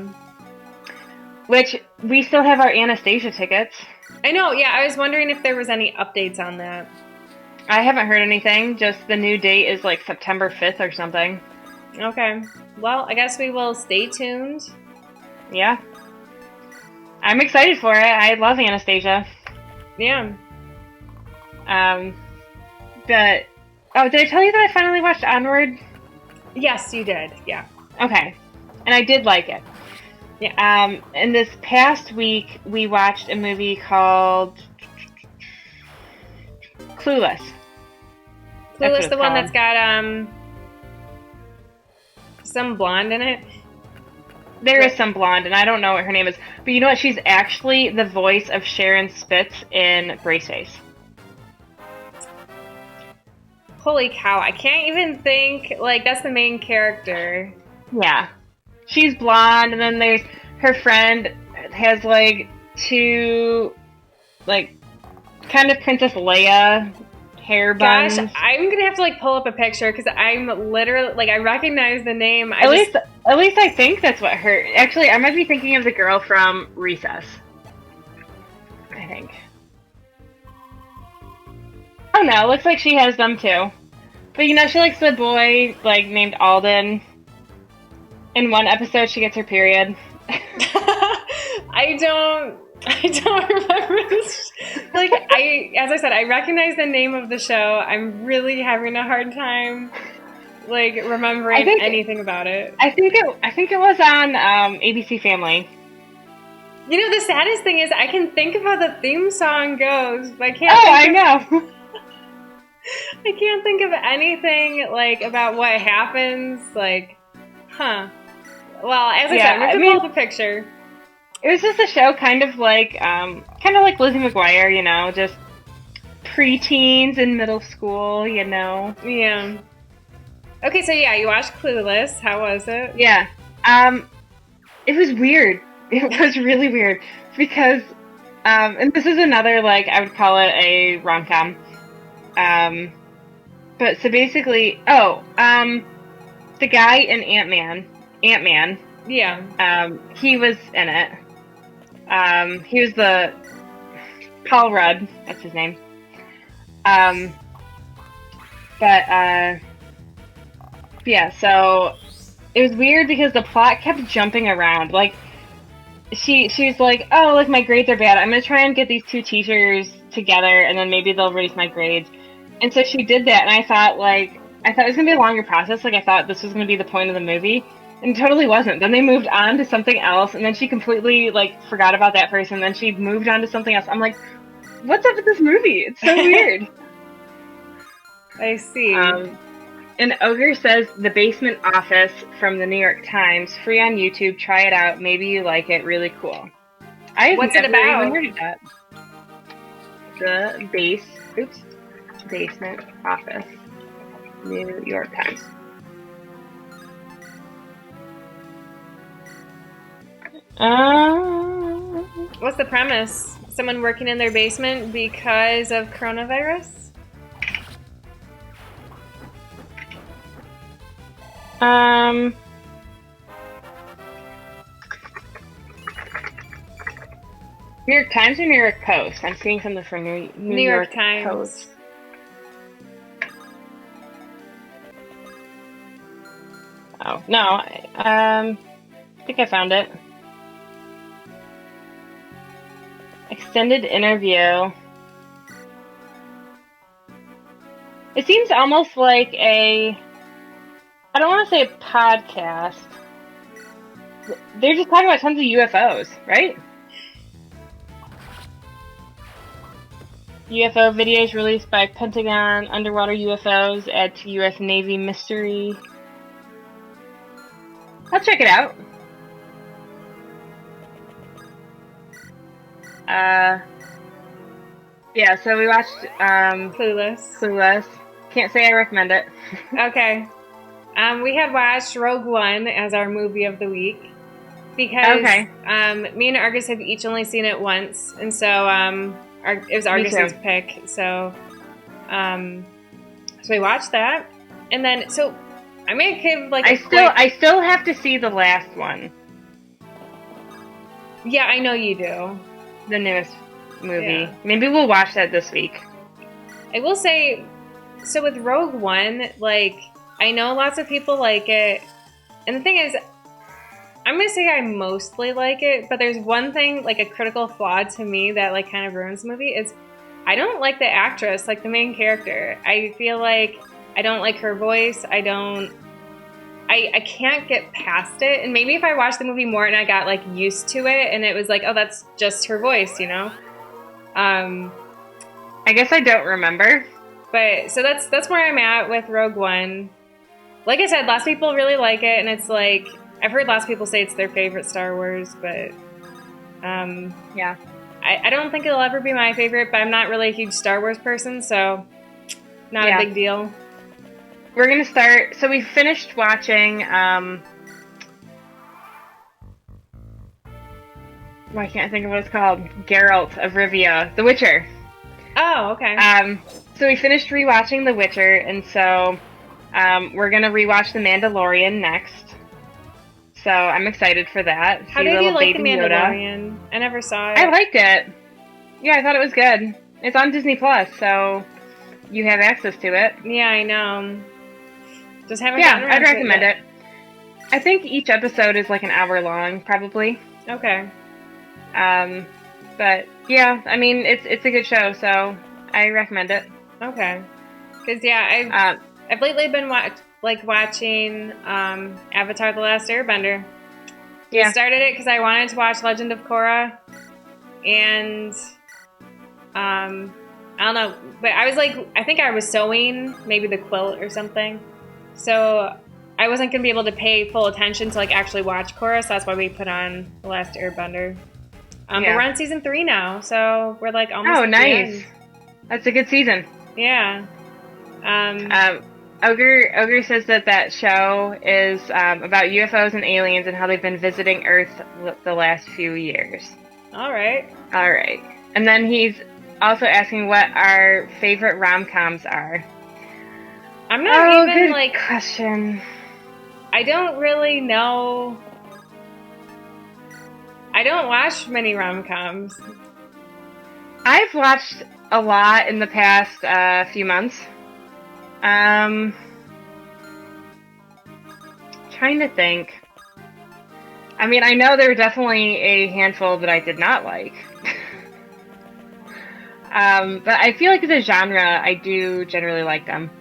Which we still have our Anastasia tickets. I know, yeah. I was wondering if there was any updates on that. I haven't heard anything. Just the new date is like September 5th or something. Okay. Well, I guess we will stay tuned. Yeah. I'm excited for it. I love Anastasia. Yeah. But... Oh, did I tell you that I finally watched Onward? Yes, you did. Yeah. Okay. And I did like it. Yeah. And this past week, we watched a movie called Clueless. Clueless, the one that's got some blonde in it? There is some blonde, and I don't know what her name is. But you know what? She's actually the voice of Sharon Spitz in Braceface. Holy cow, I can't even think, like, that's the main character. Yeah. She's blonde, and then there's her friend has, like, two, like, kind of Princess Leia hair buns. Gosh, I'm gonna have to, like, pull up a picture, because I'm literally, like, I recognize the name. At least I think that's what her... Actually, I might be thinking of the girl from Recess. I think. Oh, no, looks like she has them, too. But, she likes the boy, like, named Alden. In one episode, she gets her period. I don't remember this. Like, as I said, I recognize the name of the show. I'm really having a hard time, like, remembering anything about it. I think it was on ABC Family. The saddest thing is I can think of how the theme song goes, but I can't. Oh, I know. I can't think of anything, like, about what happens, like, huh. Well, as I said, I'm going to pull up a picture. It was just a show kind of like Lizzie McGuire, just preteens in middle school, Yeah. Okay, so yeah, you watched Clueless. How was it? Yeah. It was weird. It was really weird because, and this is another, like, I would call it a rom-com. But so basically, the guy in Ant-Man. Yeah. He was in it. He was the Paul Rudd. That's his name. Yeah. So it was weird because the plot kept jumping around. Like, she was like, "Oh, like, my grades are bad. I'm gonna try and get these two teachers together, and then maybe they'll raise my grades." And so she did that, and I thought it was gonna be a longer process. Like, I thought this was gonna be the point of the movie. And it totally wasn't. Then they moved on to something else, and then she completely, like, forgot about that person, then she moved on to something else. I'm like, what's up with this movie? It's so weird. I see. And Ogre says, The Basement Office from the New York Times, free on YouTube, try it out, maybe you like it, really cool. What's it about? Even heard of that. The Basement Office, New York Times. What's the premise? someone working in their basement because of coronavirus? New York Times or New York Post? I'm seeing something from New York Times. Post. Oh, no. I think I found it. Extended interview. It seems almost like I don't want to say a podcast. They're just talking about tons of UFOs, right? UFO videos released by Pentagon. Underwater UFOs add to U.S. Navy mystery. I'll check it out. Yeah, so we watched Clueless. Can't say I recommend it. Okay. We had watched Rogue One as our movie of the week because me and Argus have each only seen it once, and so it was Argus's pick. So we watched that, and then I'm gonna give like I still have to see the last one. Yeah, I know you do. The newest movie. Yeah. Maybe we'll watch that this week. I will say, so with Rogue One, like, I know lots of people like it, and the thing is, I'm gonna say I mostly like it, but there's one thing, like a critical flaw to me that like kind of ruins the movie is I don't like the actress, like the main character. I feel like I don't like her voice. I can't get past it. And maybe if I watched the movie more and I got like used to it and it was like, oh, that's just her voice, you know? I guess I don't remember. But so that's where I'm at with Rogue One. Like I said, lots of people really like it, and it's like I've heard lots of people say it's their favorite Star Wars, but yeah. I don't think it'll ever be my favorite, but I'm not really a huge Star Wars person, so not a big deal. We're going to start... So we finished watching... why can't I think of what it's called? Geralt of Rivia. The Witcher. Oh, okay. So we finished rewatching The Witcher, and so we're going to rewatch The Mandalorian next. So I'm excited for that. How did you like The Mandalorian? Yoda. I never saw it. I liked it. Yeah, I thought it was good. It's on Disney Plus, so you have access to it. Yeah, I know. Just haven't. Yeah, I'd recommend it. I think each episode is like an hour long, probably. Okay. But yeah, I mean it's a good show, so I recommend it. Okay. Because I've lately been watching Avatar: The Last Airbender. Yeah. I started it because I wanted to watch Legend of Korra, and I don't know, but I was like, I think I was sewing maybe the quilt or something, so I wasn't gonna be able to pay full attention to like actually watch Korra, so that's why we put on The Last Airbender. But we're on season 3 now, so we're like almost. Oh, nice! That's a good season. Yeah. Ogre says that show is about UFOs and aliens and how they've been visiting Earth the last few years. All right. And then he's also asking what our favorite rom-coms are. I'm not even good question. I don't really know. I don't watch many rom-coms. I've watched a lot in the past few months. Trying to think. I mean, I know there were definitely a handful that I did not like. But I feel like as a genre, I do generally like them.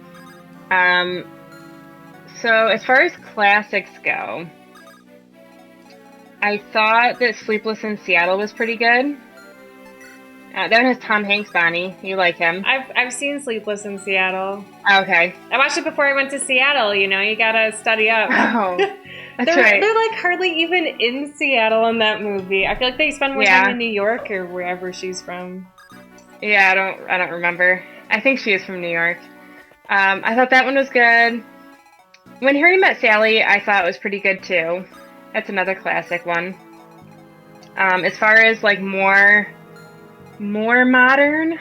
So as far as classics go, I thought that Sleepless in Seattle was pretty good. That one has Tom Hanks, Bonnie. You like him. I've seen Sleepless in Seattle. Okay. I watched it before I went to Seattle, you know. You gotta study up. Oh, that's right. They're like hardly even in Seattle in that movie. I feel like they spend more time in New York or wherever she's from. Yeah, I don't remember. I think she is from New York. I thought that one was good. When Harry Met Sally, I thought it was pretty good too. That's another classic one. As far as like more more modern.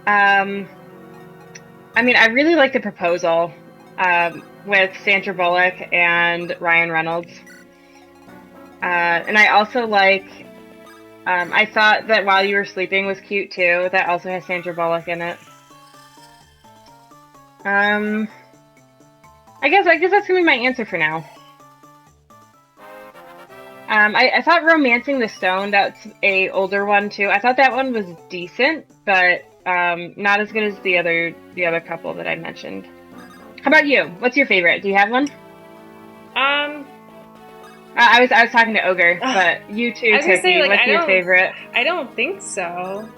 I mean, I really like The Proposal with Sandra Bullock and Ryan Reynolds. And I also like, I thought that While You Were Sleeping was cute too. That also has Sandra Bullock in it. I guess that's gonna be my answer for now. I thought Romancing the Stone, that's a older one too. I thought that one was decent, but not as good as the other couple that I mentioned. How about you? What's your favorite? Do you have one? I was talking to Ogre, but you too, Cookie. Like, what's your favorite? I don't think so.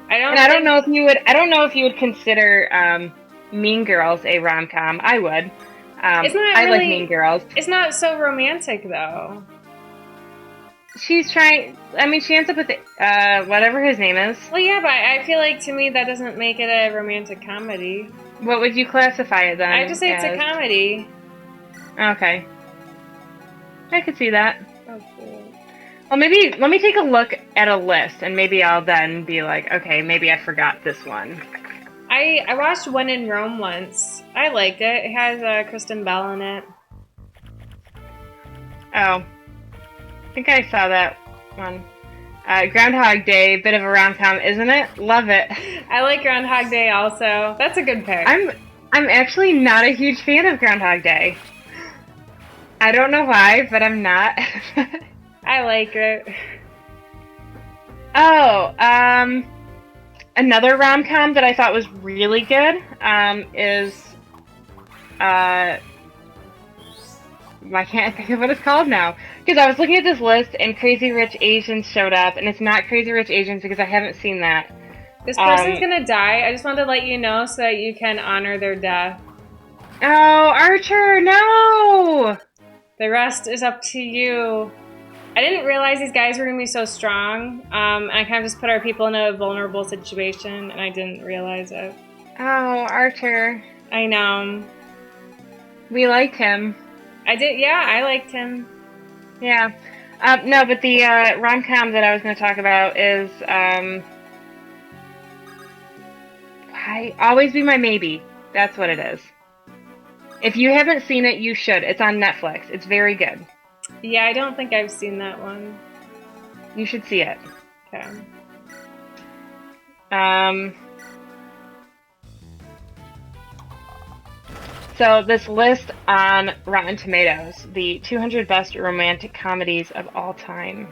I don't know if you would. I don't know if you would consider Mean Girls a rom-com. I would. It's not I really, like Mean Girls. It's not so romantic though. She's trying. I mean, she ends up with whatever his name is. Well, yeah, but I feel like to me that doesn't make it a romantic comedy. What would you classify it then? I just say it's a comedy. Okay. I could see that. Oh, cool. Well, maybe let me take a look at a list, and maybe I'll then be like, okay, maybe I forgot this one. I watched When in Rome once. I liked it. It has Kristen Bell in it. Oh, I think I saw that one. Groundhog Day, bit of a rom-com, isn't it? Love it. I like Groundhog Day also. That's a good pick. I'm actually not a huge fan of Groundhog Day. I don't know why, but I'm not. I like it. Oh, another rom-com that I thought was really good is I can't think of what it's called now, because I was looking at this list and Crazy Rich Asians showed up, and it's not Crazy Rich Asians because I haven't seen that. This person's gonna die. I just wanted to let you know so that you can honor their death. Oh, Archer, no! The rest is up to you. I didn't realize these guys were going to be so strong. And I kind of just put our people in a vulnerable situation, and I didn't realize it. Oh, Archer. I know. We liked him. I did, yeah, I liked him. Yeah. No, but the rom-com that I was going to talk about is Always Be My Maybe. That's what it is. If you haven't seen it, you should. It's on Netflix. It's very good. Yeah, I don't think I've seen that one. You should see it. Okay. So this list on Rotten Tomatoes, the 200 best romantic comedies of all time.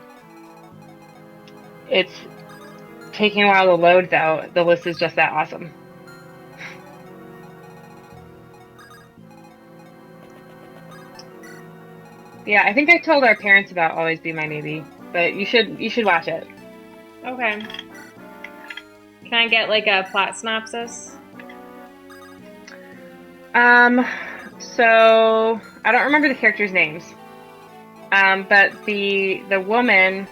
It's taking a while to load, though. The list is just that awesome. Yeah, I think I told our parents about Always Be My Maybe, but you should watch it. Okay. Can I get like a plot synopsis? So I don't remember the characters' names. But the woman,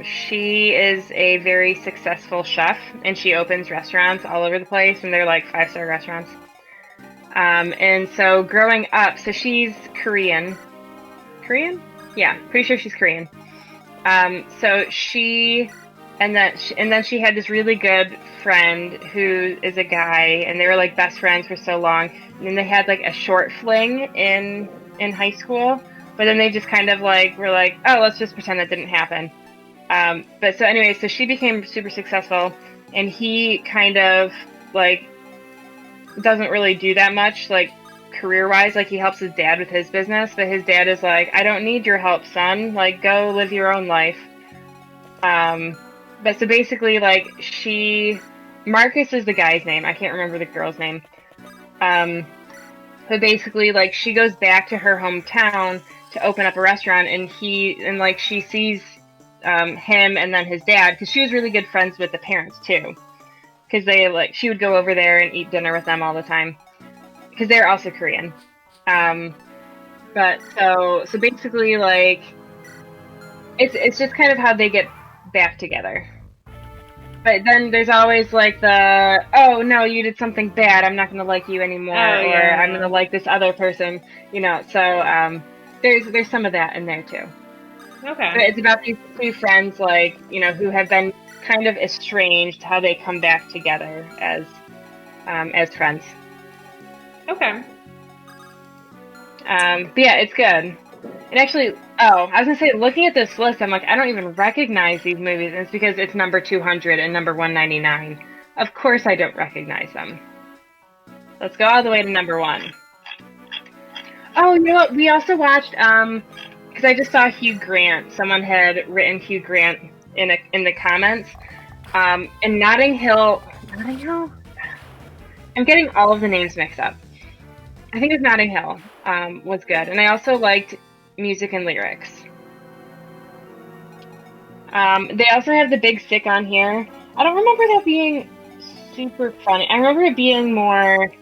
she is a very successful chef, and she opens restaurants all over the place, and they're like 5-star restaurants. And so growing up, so she's Korean. Korean? Yeah, pretty sure she's Korean. So and then she had this really good friend who is a guy, and they were like best friends for so long. And then they had like a short fling in high school, but then they just kind of like were like, oh, let's just pretend that didn't happen. But so anyway, so she became super successful, and he kind of like doesn't really do that much, like career-wise. Like, he helps his dad with his business, but his dad is like, I don't need your help, son. Like, go live your own life. But so basically, like, Marcus is the guy's name. I can't remember the girl's name. But basically, like, she goes back to her hometown to open up a restaurant, and she sees him and then his dad, because she was really good friends with the parents too, because she would go over there and eat dinner with them all the time, because they're also Korean. But so basically, like, it's just kind of how they get back together. But then there's always like the, oh no, you did something bad, I'm not gonna like you anymore, I'm gonna like this other person, So there's some of that in there too. Okay. But it's about these two friends, like, you know, who have been kind of estranged, how they come back together as friends. Okay. But yeah, it's good. And actually, oh, I was gonna say, looking at this list, I'm like, I don't even recognize these movies. And it's because it's number 200 and number 199. Of course, I don't recognize them. Let's go all the way to number 1. Oh, you know what? We also watched, because I just saw Hugh Grant. Someone had written Hugh Grant in the comments. And Notting Hill. I'm getting all of the names mixed up. I think it's Notting Hill was good, and I also liked music and lyrics. They also have The Big Sick on here. I don't remember that being super funny. I remember it being more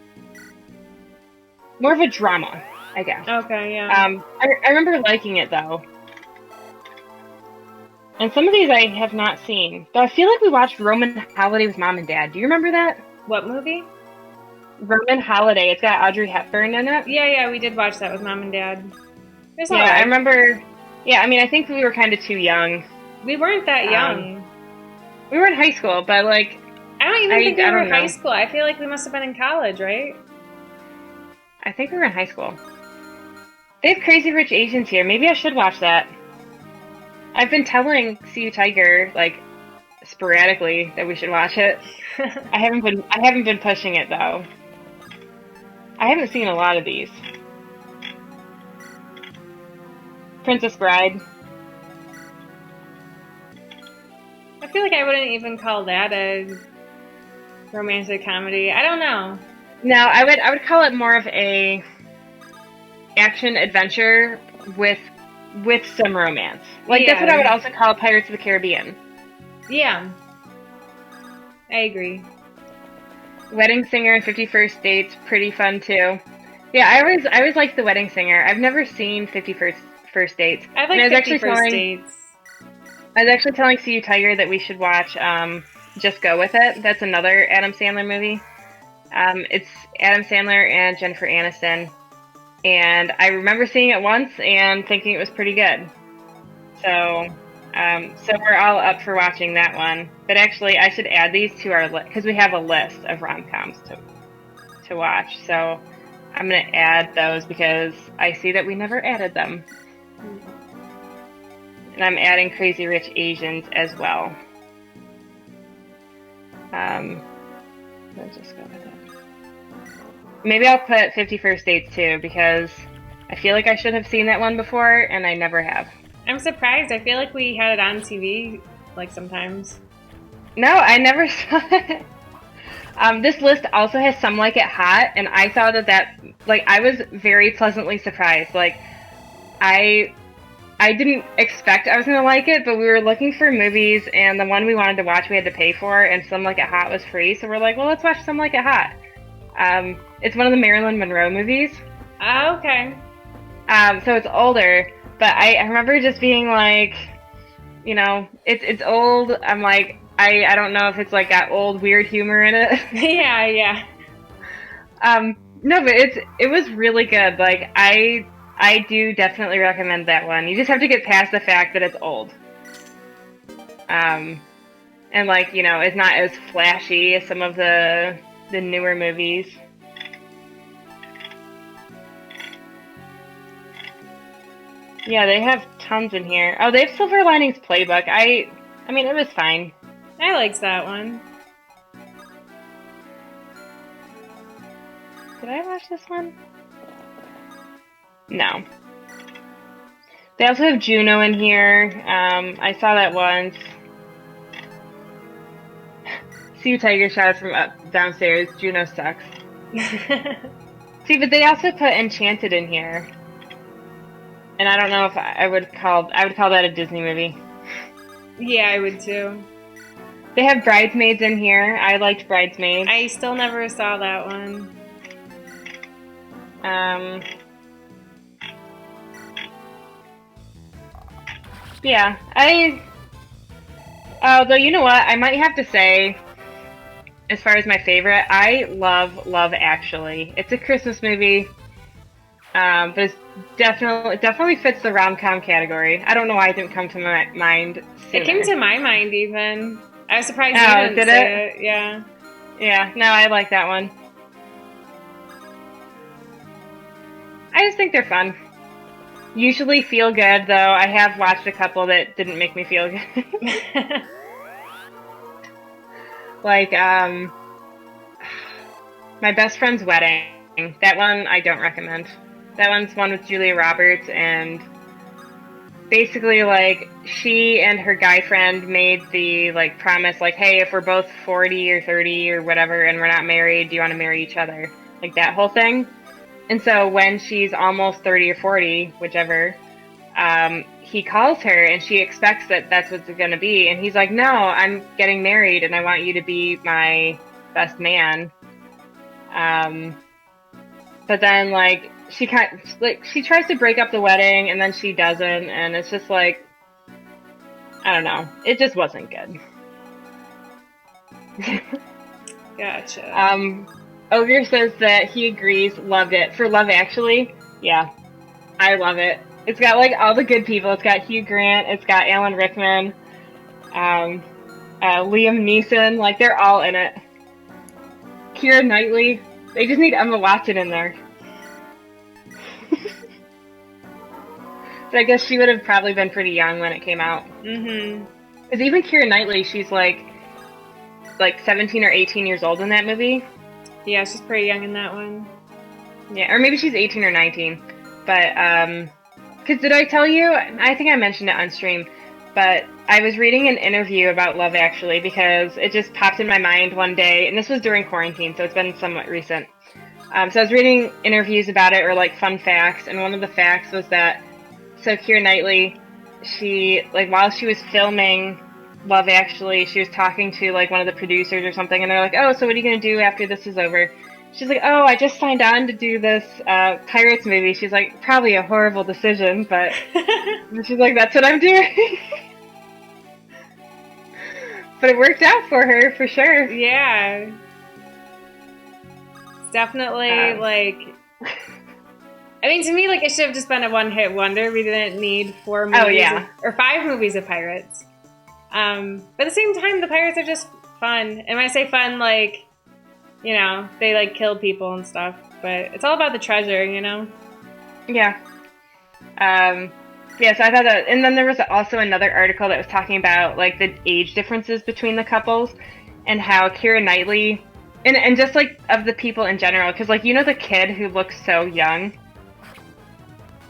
of a drama, I guess. Okay, yeah. I remember liking it though. And some of these I have not seen. Though I feel like we watched Roman Holiday with Mom and Dad. Do you remember that? What movie? Roman Holiday. It's got Audrey Hepburn in it. Yeah, we did watch that with Mom and Dad. It was Yeah, alright. I remember. Yeah, I mean, I think we were kind of too young. We weren't that young. We were in high school, but like, I don't even think we were in know. high school. I feel like we must have been in college, right? I think we were in high school. They have Crazy Rich Asians here. Maybe I should watch that. I've been telling See You Tiger, like, sporadically that we should watch it. I haven't been pushing it though. I haven't seen a lot of these. Princess Bride. I feel like I wouldn't even call that a romantic comedy. I don't know. No, I would call it more of a action adventure with some romance. Like, that's what I would also call Pirates of the Caribbean. Yeah. I agree. Wedding Singer and 51st Dates, pretty fun too. Yeah, I always liked The Wedding Singer. I've never seen 51st Dates. I like 51st Dates. I was actually telling See You Tiger that we should watch Just Go With It. That's another Adam Sandler movie. It's Adam Sandler and Jennifer Aniston. And I remember seeing it once and thinking it was pretty good. So we're all up for watching that one. But actually, I should add these to our list, because we have a list of rom-coms to watch. So I'm going to add those because I see that we never added them. And I'm adding Crazy Rich Asians as well. Let's just go with it. Maybe I'll put 51st Dates too, because I feel like I should have seen that one before, and I never have. I'm surprised. I feel like we had it on TV, like, sometimes. No, I never saw it. This list also has Some Like It Hot, and I thought that, like, I was very pleasantly surprised. Like, I didn't expect I was going to like it, but we were looking for movies, and the one we wanted to watch we had to pay for, and Some Like It Hot was free, so we're like, well, let's watch Some Like It Hot. It's one of the Marilyn Monroe movies. Oh, okay. So it's older, but I remember just being like, you know, it's old. I'm like, I don't know if it's like got old weird humor in it. Yeah. No, but it was really good. Like, I do definitely recommend that one. You just have to get past the fact that it's old. And like, you know, it's not as flashy as some of the newer movies. Yeah, they have tons in here. Oh, they have Silver Linings Playbook. I mean, it was fine. I liked that one. Did I watch this one? No. They also have Juno in here. I saw that once. See You Tiger shots from downstairs. Juno sucks. See, but they also put Enchanted in here. And I don't know if I would call that a Disney movie. Yeah, I would too. They have Bridesmaids in here. I liked Bridesmaids. I still never saw that one. Yeah, although, you know what? I might have to say, as far as my favorite, I love Love Actually. It's a Christmas movie. But it's definitely fits the rom-com category. I don't know why it didn't come to my mind sooner. It came to my mind even. I was surprised Oh, you didn't say it. Yeah. Yeah, no, I like that one. I just think they're fun. Usually feel good, though. I have watched a couple that didn't make me feel good. Like, My Best Friend's Wedding. That one I don't recommend. That one's one with Julia Roberts, and basically, like, she and her guy friend made the, like, promise, like, hey, if we're both 40 or 30 or whatever and we're not married, do you want to marry each other? Like, that whole thing. And so when she's almost 30 or 40, whichever, he calls her and she expects that that's what's going to be. And he's like, no, I'm getting married and I want you to be my best man. But then, like, she tries to break up the wedding and then she doesn't. And it's just like, I don't know. It just wasn't good. Gotcha. Ogre says that he agrees, loved it. For Love Actually, yeah, I love it. It's got, like, all the good people. It's got Hugh Grant, it's got Alan Rickman, Liam Neeson, like, they're all in it. Keira Knightley, they just need Emma Watson in there. But I guess she would have probably been pretty young when it came out. Mm-hmm. Because even Keira Knightley, she's like 17 or 18 years old in that movie. Yeah, she's pretty young in that one. Yeah, or maybe she's 18 or 19. But, because did I tell you? I think I mentioned it on stream. But I was reading an interview about Love Actually because it just popped in my mind one day. And this was during quarantine, so it's been somewhat recent. So I was reading interviews about it, or like fun facts. And one of the facts was that, so Keira Knightley, she, like, while she was filming Love Actually, she was talking to, like, one of the producers or something, and they're like, oh, so what are you going to do after this is over? She's like, oh, I just signed on to do this Pirates movie. She's like, probably a horrible decision, but she's like, that's what I'm doing. But it worked out for her, for sure. Yeah. Definitely, like... I mean, to me, like, it should have just been a one-hit wonder. We didn't need 4 movies or 5 movies of pirates. But at the same time, the pirates are just fun. And when I say fun, like, you know, they, like, kill people and stuff. But it's all about the treasure, you know? Yeah. Yeah, so I thought that... And then there was also another article that was talking about, like, the age differences between the couples and how Keira Knightley... And just, like, of the people in general. Because, like, you know the kid who looks so young?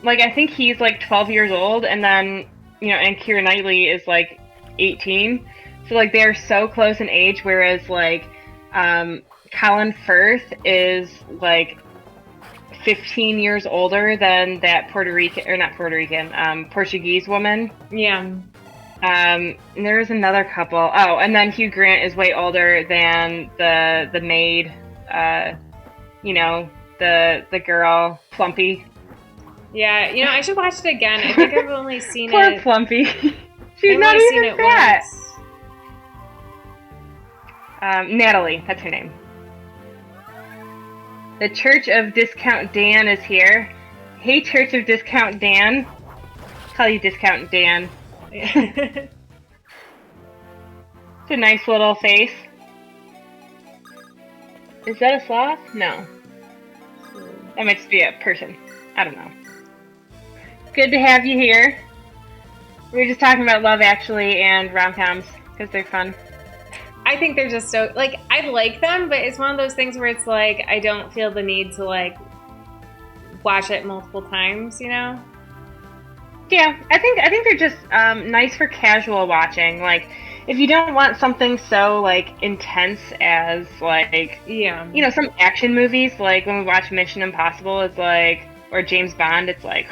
Like, I think he's, like, 12 years old, and then, you know, and Keira Knightley is, like, 18. So, like, they're so close in age, whereas, like, Colin Firth is, like, 15 years older than that Portuguese woman. Yeah. And there was another couple. Oh, and then Hugh Grant is way older than the maid, you know, the girl, Plumpy. Yeah, you know, I should watch it again. I think I've only seen Poor it. Poor Plumpy. She's not even fat. Natalie, that's her name. The Church of Discount Dan is here. Hey, Church of Discount Dan. I'll call you Discount Dan. It's a nice little face. Is that a sloth? No. That might just be a person. I don't know. Good to have you here. We were just talking about Love Actually and rom-coms because they're fun. I think they're just so, like, I like them, but it's one of those things where it's like, I don't feel the need to, like, watch it multiple times, you know? Yeah, I think they're just nice for casual watching. Like, if you don't want something so, like, intense as, like, yeah, you know, some action movies, like when we watch Mission Impossible, it's like, or James Bond, it's like,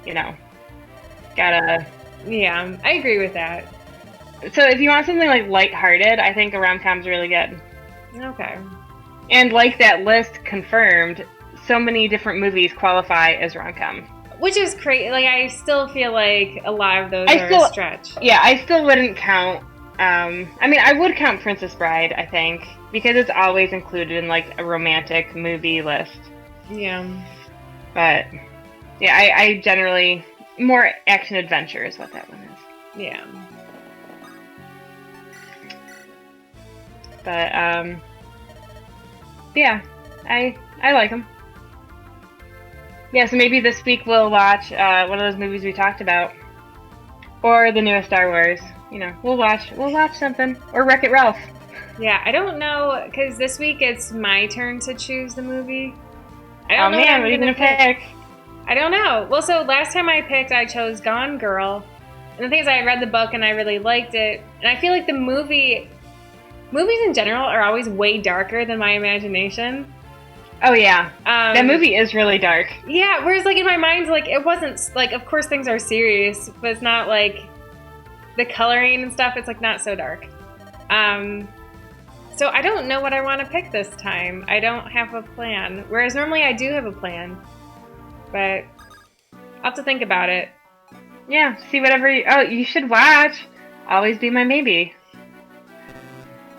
you know, gotta... Yeah, I agree with that. So if you want something, like, lighthearted, I think a rom-com's really good. Okay. And like that list confirmed, so many different movies qualify as rom-com. Which is crazy. Like, I still feel like a lot of those are a stretch. Yeah, I still wouldn't count... I mean, I would count Princess Bride, I think, because it's always included in, like, a romantic movie list. Yeah. But yeah, I generally more action adventure is what that one is. Yeah. But yeah, I like them. Yeah, so maybe this week we'll watch one of those movies we talked about, or the newest Star Wars. You know, we'll watch something, or Wreck-It Ralph. Yeah, I don't know, because this week it's my turn to choose the movie. I don't know what I'm are you gonna pick? I don't know. Well, so last time I picked, I chose Gone Girl. And the thing is, I read the book and I really liked it. And I feel like the movies in general are always way darker than my imagination. Oh yeah, that movie is really dark. Yeah, whereas like in my mind, like it wasn't like, of course things are serious, but it's not like the coloring and stuff. It's like not so dark. So I don't know what I want to pick this time. I don't have a plan. Whereas normally I do have a plan, but I'll have to think about it. Yeah, see whatever you should watch. Always Be My Maybe.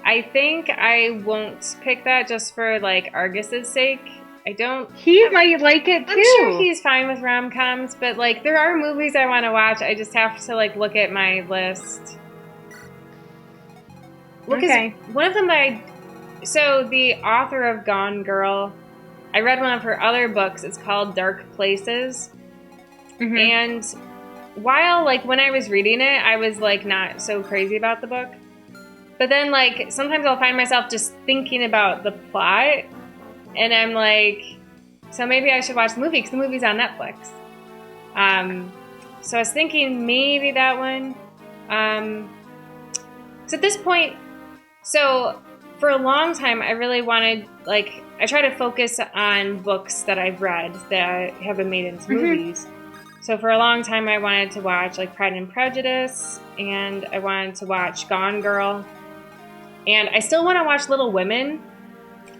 I think I won't pick that just for like Argus's sake. He might like it too. I'm sure he's fine with rom-coms, but like there are movies I want to watch. I just have to like look at my list. Well, okay. One of them so the author of Gone Girl, I read one of her other books. It's called Dark Places. Mm-hmm. And while like when I was reading it, I was like not so crazy about the book. But then like sometimes I'll find myself just thinking about the plot, and I'm like, so maybe I should watch the movie because the movie's on Netflix. So I was thinking maybe that one. So at this point, so for a long time, I really wanted, like, I try to focus on books that I've read that have been made into movies. So for a long time, I wanted to watch, like, Pride and Prejudice, and I wanted to watch Gone Girl, and I still want to watch Little Women.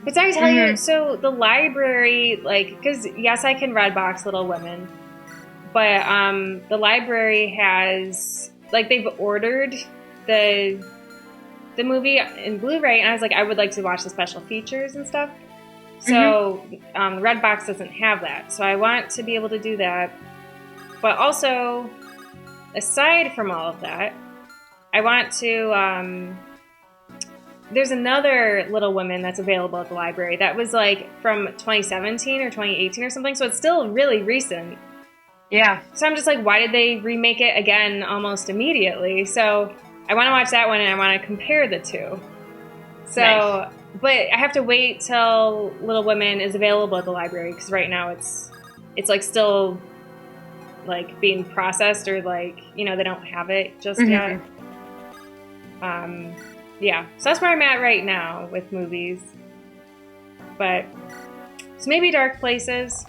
But I tell you, so the library, like, because, yes, I can Redbox Little Women, but the library has, like, they've ordered the movie in Blu-ray, and I was like, I would like to watch the special features and stuff. So Redbox doesn't have that, so I want to be able to do that. But also, aside from all of that, I want to. There's another Little Women that's available at the library that was like from 2017 or 2018 or something, so it's still really recent. Yeah. So I'm just like, why did they remake it again almost immediately? So I want to watch that one, and I want to compare the two. So, nice. But I have to wait till Little Women is available at the library, because right now it's like still like being processed, or like, you know, they don't have it just yet. Yeah, so that's where I'm at right now with movies. But so maybe Dark Places.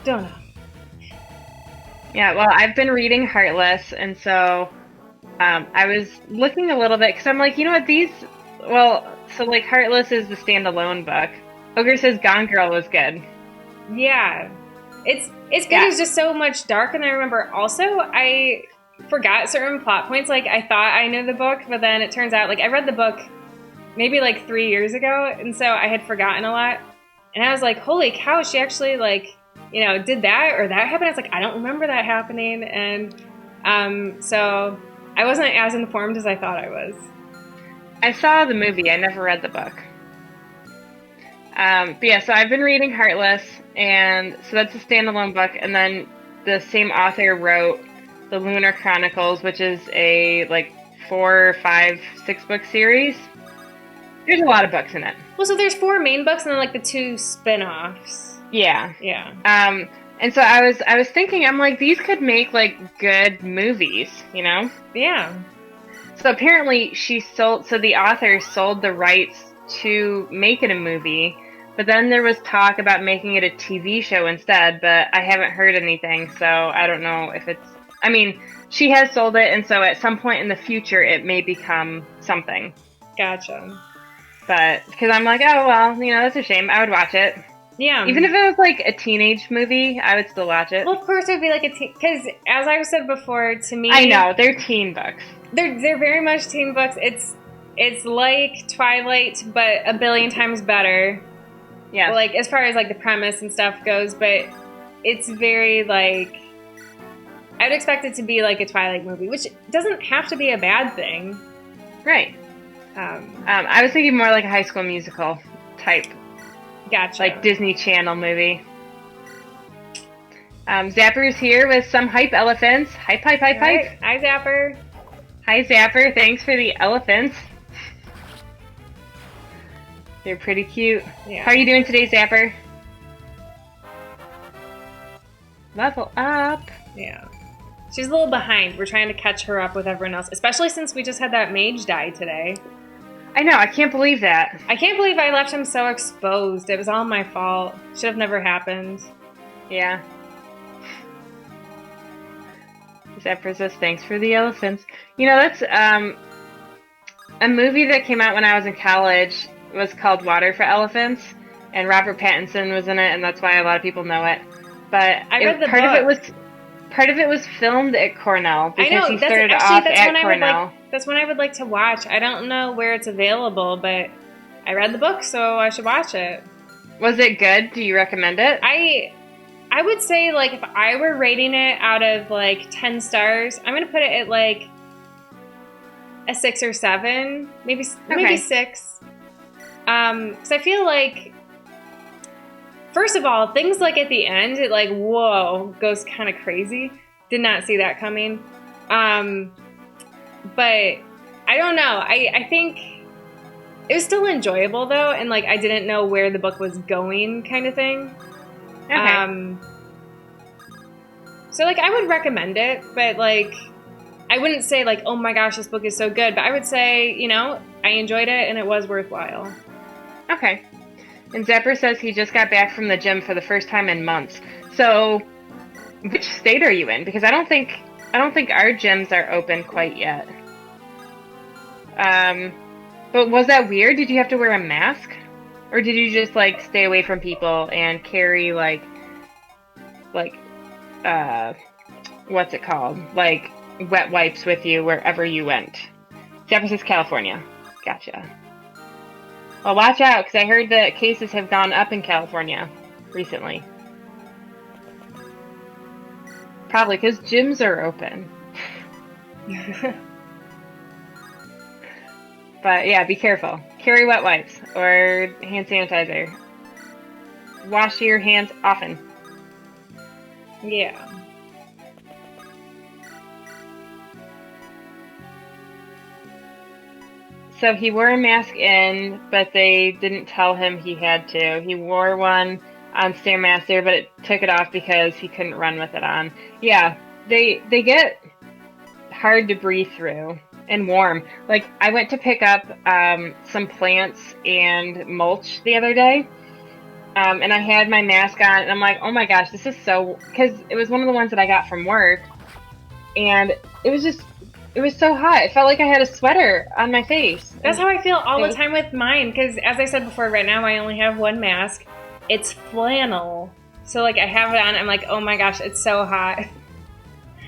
Don't know. Yeah, well, I've been reading Heartless, and so I was looking a little bit, because I'm like, you know what, so like Heartless is the standalone book. Ogre says Gone Girl was good. Yeah, it's good. Yeah. It's just so much dark, and I remember also I forgot certain plot points. Like I thought I knew the book, but then it turns out like I read the book maybe like 3 years ago, and so I had forgotten a lot. And I was like, holy cow, she actually like, you know, did that or that happen? I was like, I don't remember that happening, and so I wasn't as informed as I thought I was. I saw the movie. I never read the book. But yeah, so I've been reading Heartless, and so that's a standalone book. And then the same author wrote the Lunar Chronicles, which is a like 4, 5, 6 book series. There's a lot of books in it. Well, so there's 4 main books and then like the 2 spin-offs. Yeah. Yeah. And so I was thinking, I'm like, these could make like good movies, you know? Yeah. So apparently the author sold the rights to make it a movie, but then there was talk about making it a TV show instead, but I haven't heard anything, so I don't know if it's, I mean, she has sold it, and so at some point in the future it may become something. Gotcha. But, because I'm like, oh, well, you know, that's a shame. I would watch it. Yeah. Even if it was like a teenage movie, I would still watch it. Well, of course it would be like a teen, because as I said before, to me, I know, they're teen books. They're very much teen books. It's like Twilight, but a billion times better. Yeah. Like, as far as, like, the premise and stuff goes, but it's very, like... I'd expect it to be, like, a Twilight movie, which doesn't have to be a bad thing. Right. I was thinking more like a High School Musical type. Gotcha. Like Disney Channel movie. Zapper's here with some hype elephants. Hype, hype, hype, Right. hype. Hi, Zapper. Hi, Zapper. Thanks for the elephants. They're pretty cute. Yeah. How are you doing today, Zapper? Level up. Yeah. She's a little behind. We're trying to catch her up with everyone else, especially since we just had that mage die today. I know. I can't believe that. I can't believe I left him so exposed. It was all my fault. Should have never happened. Yeah. Zapper says, thanks for the elephants. You know, that's a movie that came out when I was in college. It was called Water for Elephants, and Robert Pattinson was in it, and that's why a lot of people know it. But I read the book. Part of it was filmed at Cornell because I know, he started off at Cornell. That's one I would like to watch. I don't know where it's available, but I read the book, so I should watch it. Was it good? Do you recommend it? I would say, like, if I were rating it out of, like, 10 stars, I'm going to put it at, like, a 6 or 7. Maybe 6. Because I feel like, first of all, things, like, at the end, it, like, whoa, goes kind of crazy. Did not see that coming. But I don't know. I think it was still enjoyable, though, and, like, I didn't know where the book was going kind of thing. Okay. So, like, I would recommend it, but, like, I wouldn't say, like, oh my gosh, this book is so good, but I would say, you know, I enjoyed it and it was worthwhile. Okay. And Zapper says he just got back from the gym for the first time in months. So, which state are you in? Because I don't think our gyms are open quite yet. But was that weird? Did you have to wear a mask? Or did you just, like, stay away from people and carry, like, what's it called? Like, wet wipes with you wherever you went? San Francisco, California. Gotcha. Well, watch out, because I heard that cases have gone up in California recently. Probably because gyms are open. But yeah, be careful. Carry wet wipes or hand sanitizer. Wash your hands often. Yeah. So he wore a mask in, but they didn't tell him he had to. He wore one on Stairmaster, but it took it off because he couldn't run with it on. Yeah, they get hard to breathe through. And warm. Like, I went to pick up some plants and mulch the other day, and I had my mask on, and I'm like, oh my gosh, this is so... Because it was one of the ones that I got from work, and it was so hot. It felt like I had a sweater on my face. That's how I feel all the time with mine, because as I said before, right now I only have one mask. It's flannel. So, like, I have it on, I'm like, oh my gosh, it's so hot.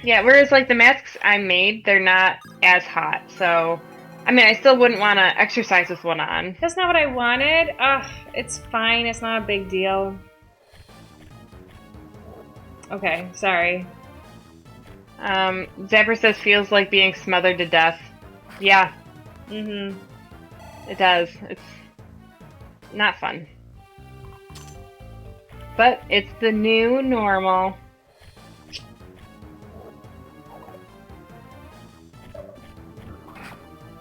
Yeah, whereas, like, the masks I made, they're not as hot, so... I mean, I still wouldn't want to exercise with one on. That's not what I wanted. Ugh, it's fine. It's not a big deal. Okay, sorry. Zebra says feels like being smothered to death. Yeah. Mm-hmm. It does. It's not fun. But it's the new normal.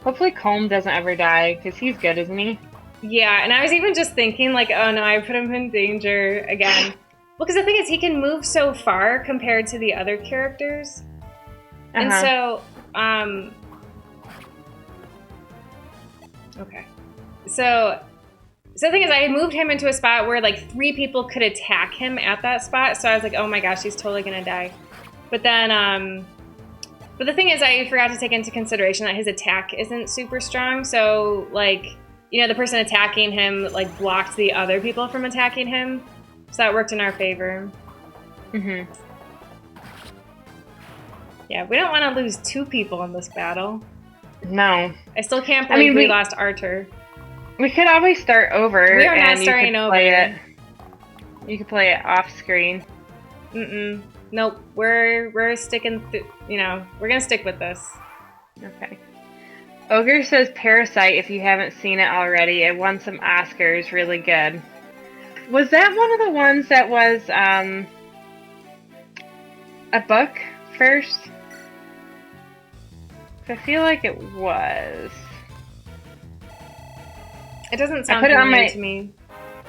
Hopefully Colm doesn't ever die, because he's good, isn't he? Yeah, and I was even just thinking, like, oh no, I put him in danger again. Well, because the thing is, he can move so far compared to the other characters. And so, okay. So the thing is, I moved him into a spot where, like, 3 people could attack him at that spot, so I was like, oh my gosh, he's totally gonna die. But then, but the thing is, I forgot to take into consideration that his attack isn't super strong, so, like, you know, the person attacking him, like, blocked the other people from attacking him, so that worked in our favor. Mm-hmm. Yeah, we don't want to lose 2 people in this battle. No. I still can't believe we lost Arthur. We could always start over. We are not and starting you could over. Play it. You could play it off screen. Nope. We're sticking. We're gonna stick with this. Okay. Ogre says Parasite. If you haven't seen it already, it won some Oscars. Really good. Was that one of the ones that was a book first? I feel like it was. It doesn't sound familiar to me.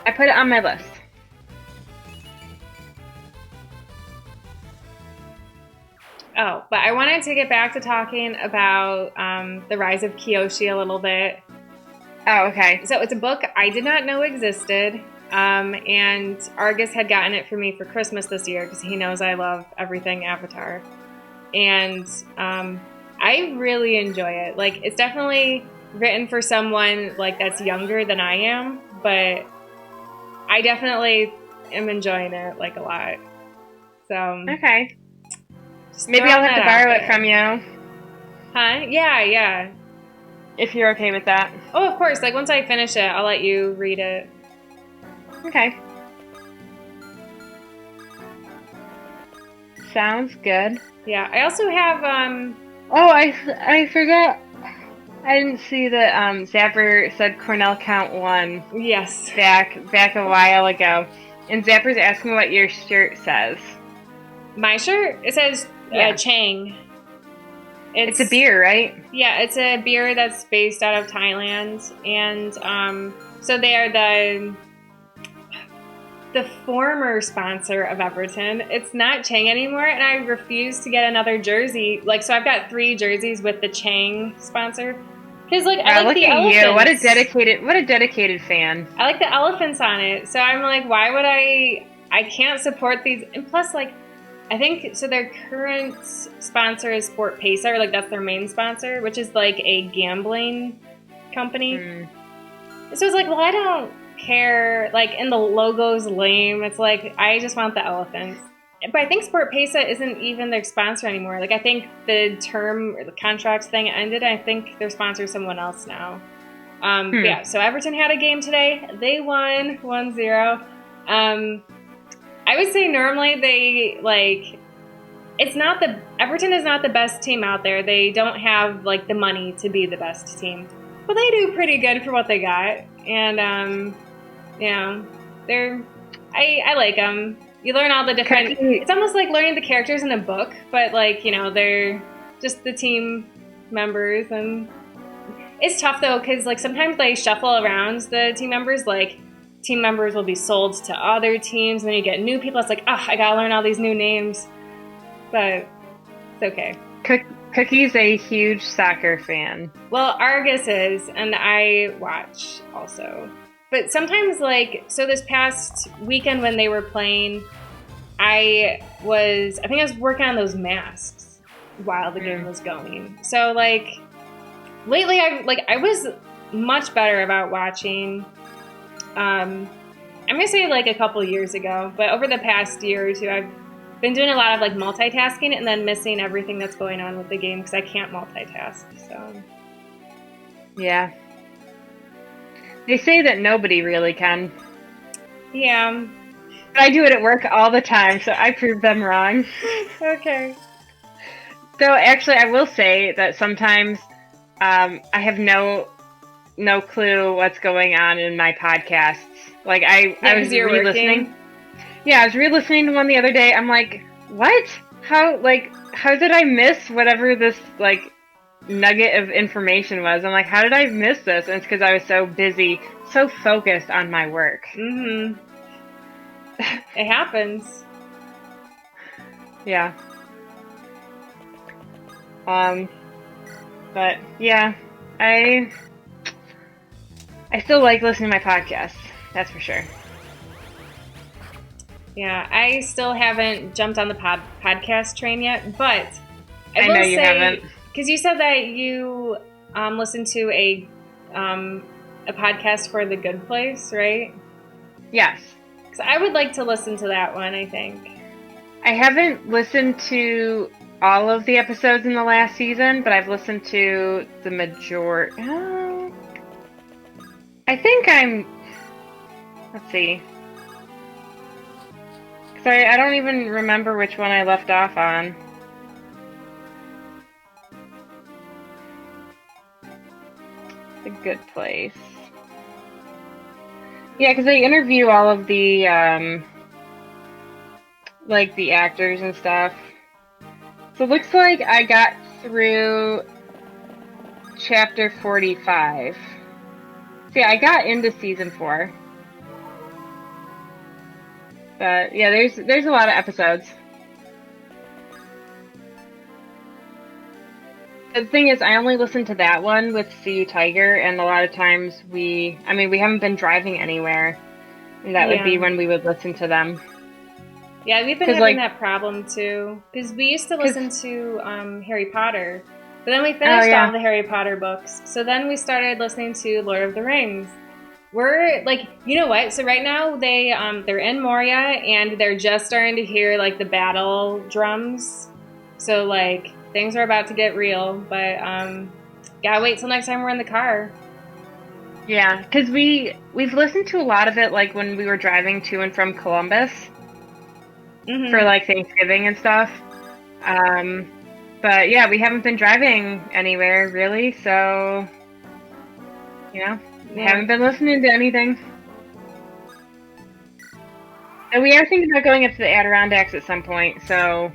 I put it on my list. Oh, but I wanted to get back to talking about The Rise of Kyoshi a little bit. Oh, okay. So it's a book I did not know existed, and Argus had gotten it for me for Christmas this year because he knows I love everything Avatar. And I really enjoy it. Like, it's definitely written for someone like that's younger than I am, but I definitely am enjoying it like a lot. So okay. Maybe I'll have to borrow it from you. Huh? Yeah. If you're okay with that. Oh, of course. Like, once I finish it, I'll let you read it. Okay. Sounds good. Yeah. I also have, Oh, I forgot. I didn't see that Zapper said Cornell Count 1. Yes. Back a while ago. And Zapper's asking what your shirt says. My shirt? It says Chang. It's a beer, right? Yeah, it's a beer that's based out of Thailand. And so they are the former sponsor of Everton. It's not Chang anymore, and I refuse to get another jersey. Like, so I've got 3 jerseys with the Chang sponsor. Because, like, I like the elephants. You. What a dedicated fan. I like the elephants on it. So I'm like, why would I can't support these. And plus, like, I think, so their current sponsor is Sport Pesa, or like that's their main sponsor, which is like a gambling company. So it's like, well, I don't care, like, and the logo's lame. It's like, I just want the elephants. But I think Sport Pesa isn't even their sponsor anymore. Like, I think the term or the contract thing ended. I think their sponsor is someone else now. But yeah, so Everton had a game today. They won 1-0. I would say normally they, like, Everton is not the best team out there. They don't have, like, the money to be the best team. But they do pretty good for what they got. And, I like them. You learn all the different, it's almost like learning the characters in a book, but, like, they're just the team members. And it's tough, though, because, like, sometimes they shuffle around the team members, like, team members will be sold to other teams, and then you get new people. It's like, I gotta learn all these new names. But it's okay. Cookie's a huge soccer fan. Well, Argus is, and I watch also. But sometimes, like, so this past weekend when they were playing, I think I was working on those masks while the game was going. So, like, lately I was much better about watching. I'm gonna say like a couple years ago, but over the past year or two, I've been doing a lot of like multitasking and then missing everything that's going on with the game because I can't multitask. So yeah, they say that nobody really can. Yeah, but I do it at work all the time, so I prove them wrong. Okay. So actually, I will say that sometimes I have no clue what's going on in my podcasts. Like, I was re-listening. Yeah, I was re-listening to one the other day. I'm like, what? How did I miss whatever this, like, nugget of information was? I'm like, how did I miss this? And it's because I was so busy, so focused on my work. Mm-hmm. It happens. Yeah. But, yeah, I still like listening to my podcasts, that's for sure. Yeah, I still haven't jumped on the podcast train yet, but I know you haven't. Because you said that you listened to a podcast for The Good Place, right? Yes. Because I would like to listen to that one, I think. I haven't listened to all of the episodes in the last season, but I've listened to the majority. I I think I'm. Let's see. Sorry, I don't even remember which one I left off on. It's a good place. Yeah, because they interview all of the, like, the actors and stuff. So it looks like I got through chapter 45. So yeah, I got into season 4. But yeah, there's a lot of episodes. The thing is, I only listened to that one with See You Tiger, and a lot of times we haven't been driving anywhere. And that would be when we would listen to them. Yeah, we've been having that problem too. Because we used to listen to Harry Potter, but then we finished all the Harry Potter books. So then we started listening to Lord of the Rings. We're like, you know what? So right now they're in Moria and they're just starting to hear like the battle drums. So like things are about to get real, but gotta wait till next time we're in the car. Yeah, because we've listened to a lot of it like when we were driving to and from Columbus for like Thanksgiving and stuff. But yeah, we haven't been driving anywhere really, so haven't been listening to anything. And we are thinking about going up to the Adirondacks at some point, so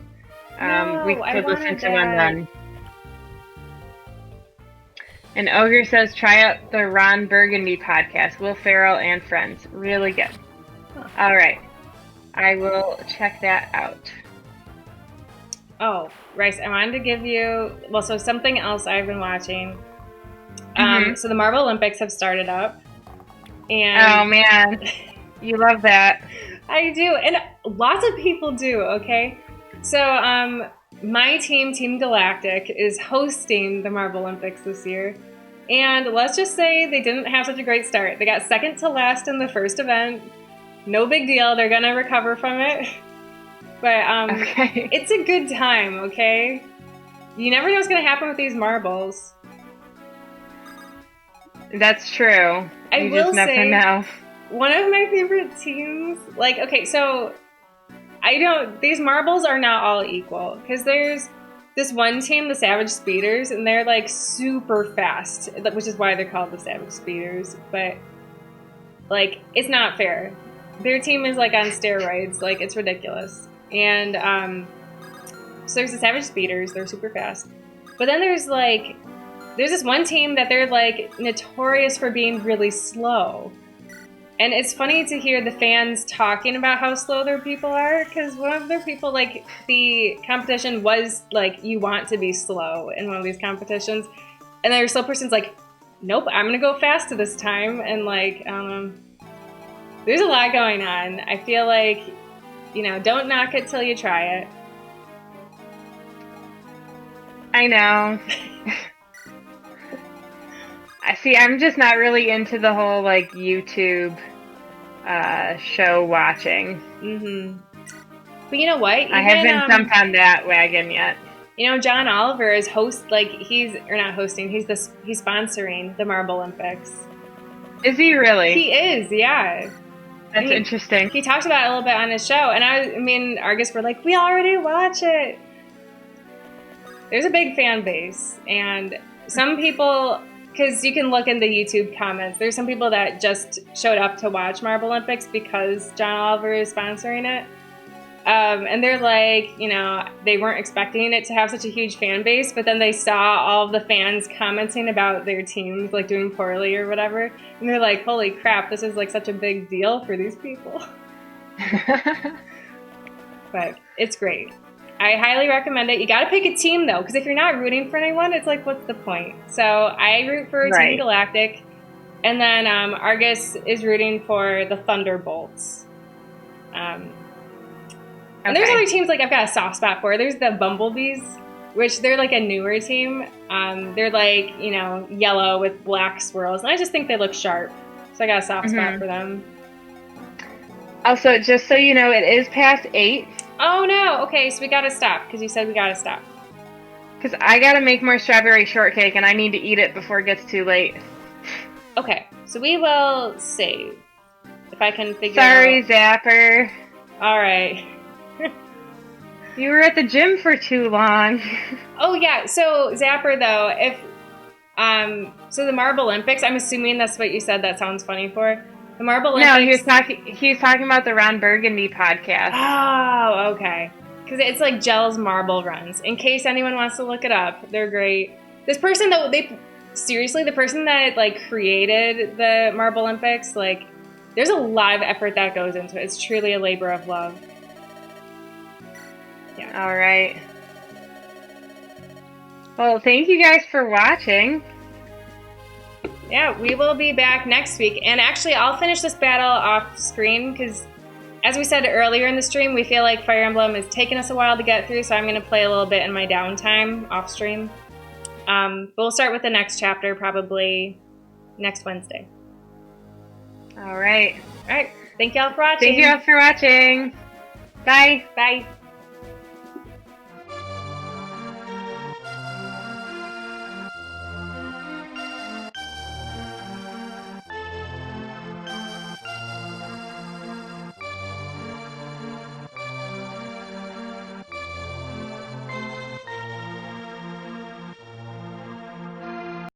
we could listen to one then. And Ogre says, try out the Ron Burgundy podcast, Will Ferrell and Friends. Really good. Huh. All right. I will check that out. Oh, Rice, I wanted to give you, so something else I've been watching. So the Marvel Olympics have started up. And oh, man. You love that. I do. And lots of people do, okay? So my team, Team Galactic, is hosting the Marvel Olympics this year. And let's just say they didn't have such a great start. They got second to last in the first event. No big deal. They're going to recover from it. But it's a good time, okay? You never know what's going to happen with these marbles. That's true. You just never know. One of my favorite teams, so these marbles are not all equal. Because there's this one team, the Savage Speeders, and they're like super fast, which is why they're called the Savage Speeders. But like, it's not fair. Their team is like on steroids. Like, it's ridiculous. And so there's the Savage Speeders. They're super fast. But then there's this one team that they're like notorious for being really slow. And it's funny to hear the fans talking about how slow their people are, because one of their people, like, the competition was, like, you want to be slow in one of these competitions. And their slow person's like, nope, I'm going to go fast this time. And, like, there's a lot going on. I feel like, don't knock it till you try it. I know. See, I'm just not really into the whole, like, YouTube show watching. But you know what? I haven't jumped on that wagon yet. John Oliver is he's sponsoring the Marble Olympics. Is he really? He is, yeah. That's interesting. He talks about it a little bit on his show, and Argus were like, we already watch it. There's a big fan base, and some people... Because you can look in the YouTube comments. There's some people that just showed up to watch Marble Olympics because John Oliver is sponsoring it. And they're like, they weren't expecting it to have such a huge fan base, but then they saw all of the fans commenting about their teams, like, doing poorly or whatever. And they're like, holy crap, this is, like, such a big deal for these people. But it's great. I highly recommend it. You got to pick a team, though, because if you're not rooting for anyone, it's like, what's the point? So I root for Team Galactic, and then Argus is rooting for the Thunderbolts. And there's other teams like I've got a soft spot for. There's the Bumblebees, which they're like a newer team. They're like, yellow with black swirls, and I just think they look sharp. So I got a soft spot for them. Also, just so you know, it is past 8. Oh, no. Okay, so we got to stop, because you said we got to stop. Because I got to make more strawberry shortcake, and I need to eat it before it gets too late. Okay. So we will save. If I can figure Sorry, out... Zapper. Alright. You were at the gym for too long. Oh yeah, so Zapper though, if so the Marble Olympics, I'm assuming that's what you said that sounds funny for. The Marble Olympics. No, he was talking about the Ron Burgundy podcast. Oh, okay. Because it's like Gels Marble Runs. In case anyone wants to look it up, they're great. This person that the person that like created the Marble Olympics, like there's a lot of effort that goes into it. It's truly a labor of love. Yeah. All right. Well, thank you guys for watching. Yeah, we will be back next week. And actually, I'll finish this battle off screen because, as we said earlier in the stream, we feel like Fire Emblem is taking us a while to get through, so I'm going to play a little bit in my downtime off stream. But we'll start with the next chapter probably next Wednesday. All right. All right. Thank you all for watching. Thank you all for watching. Bye. Bye.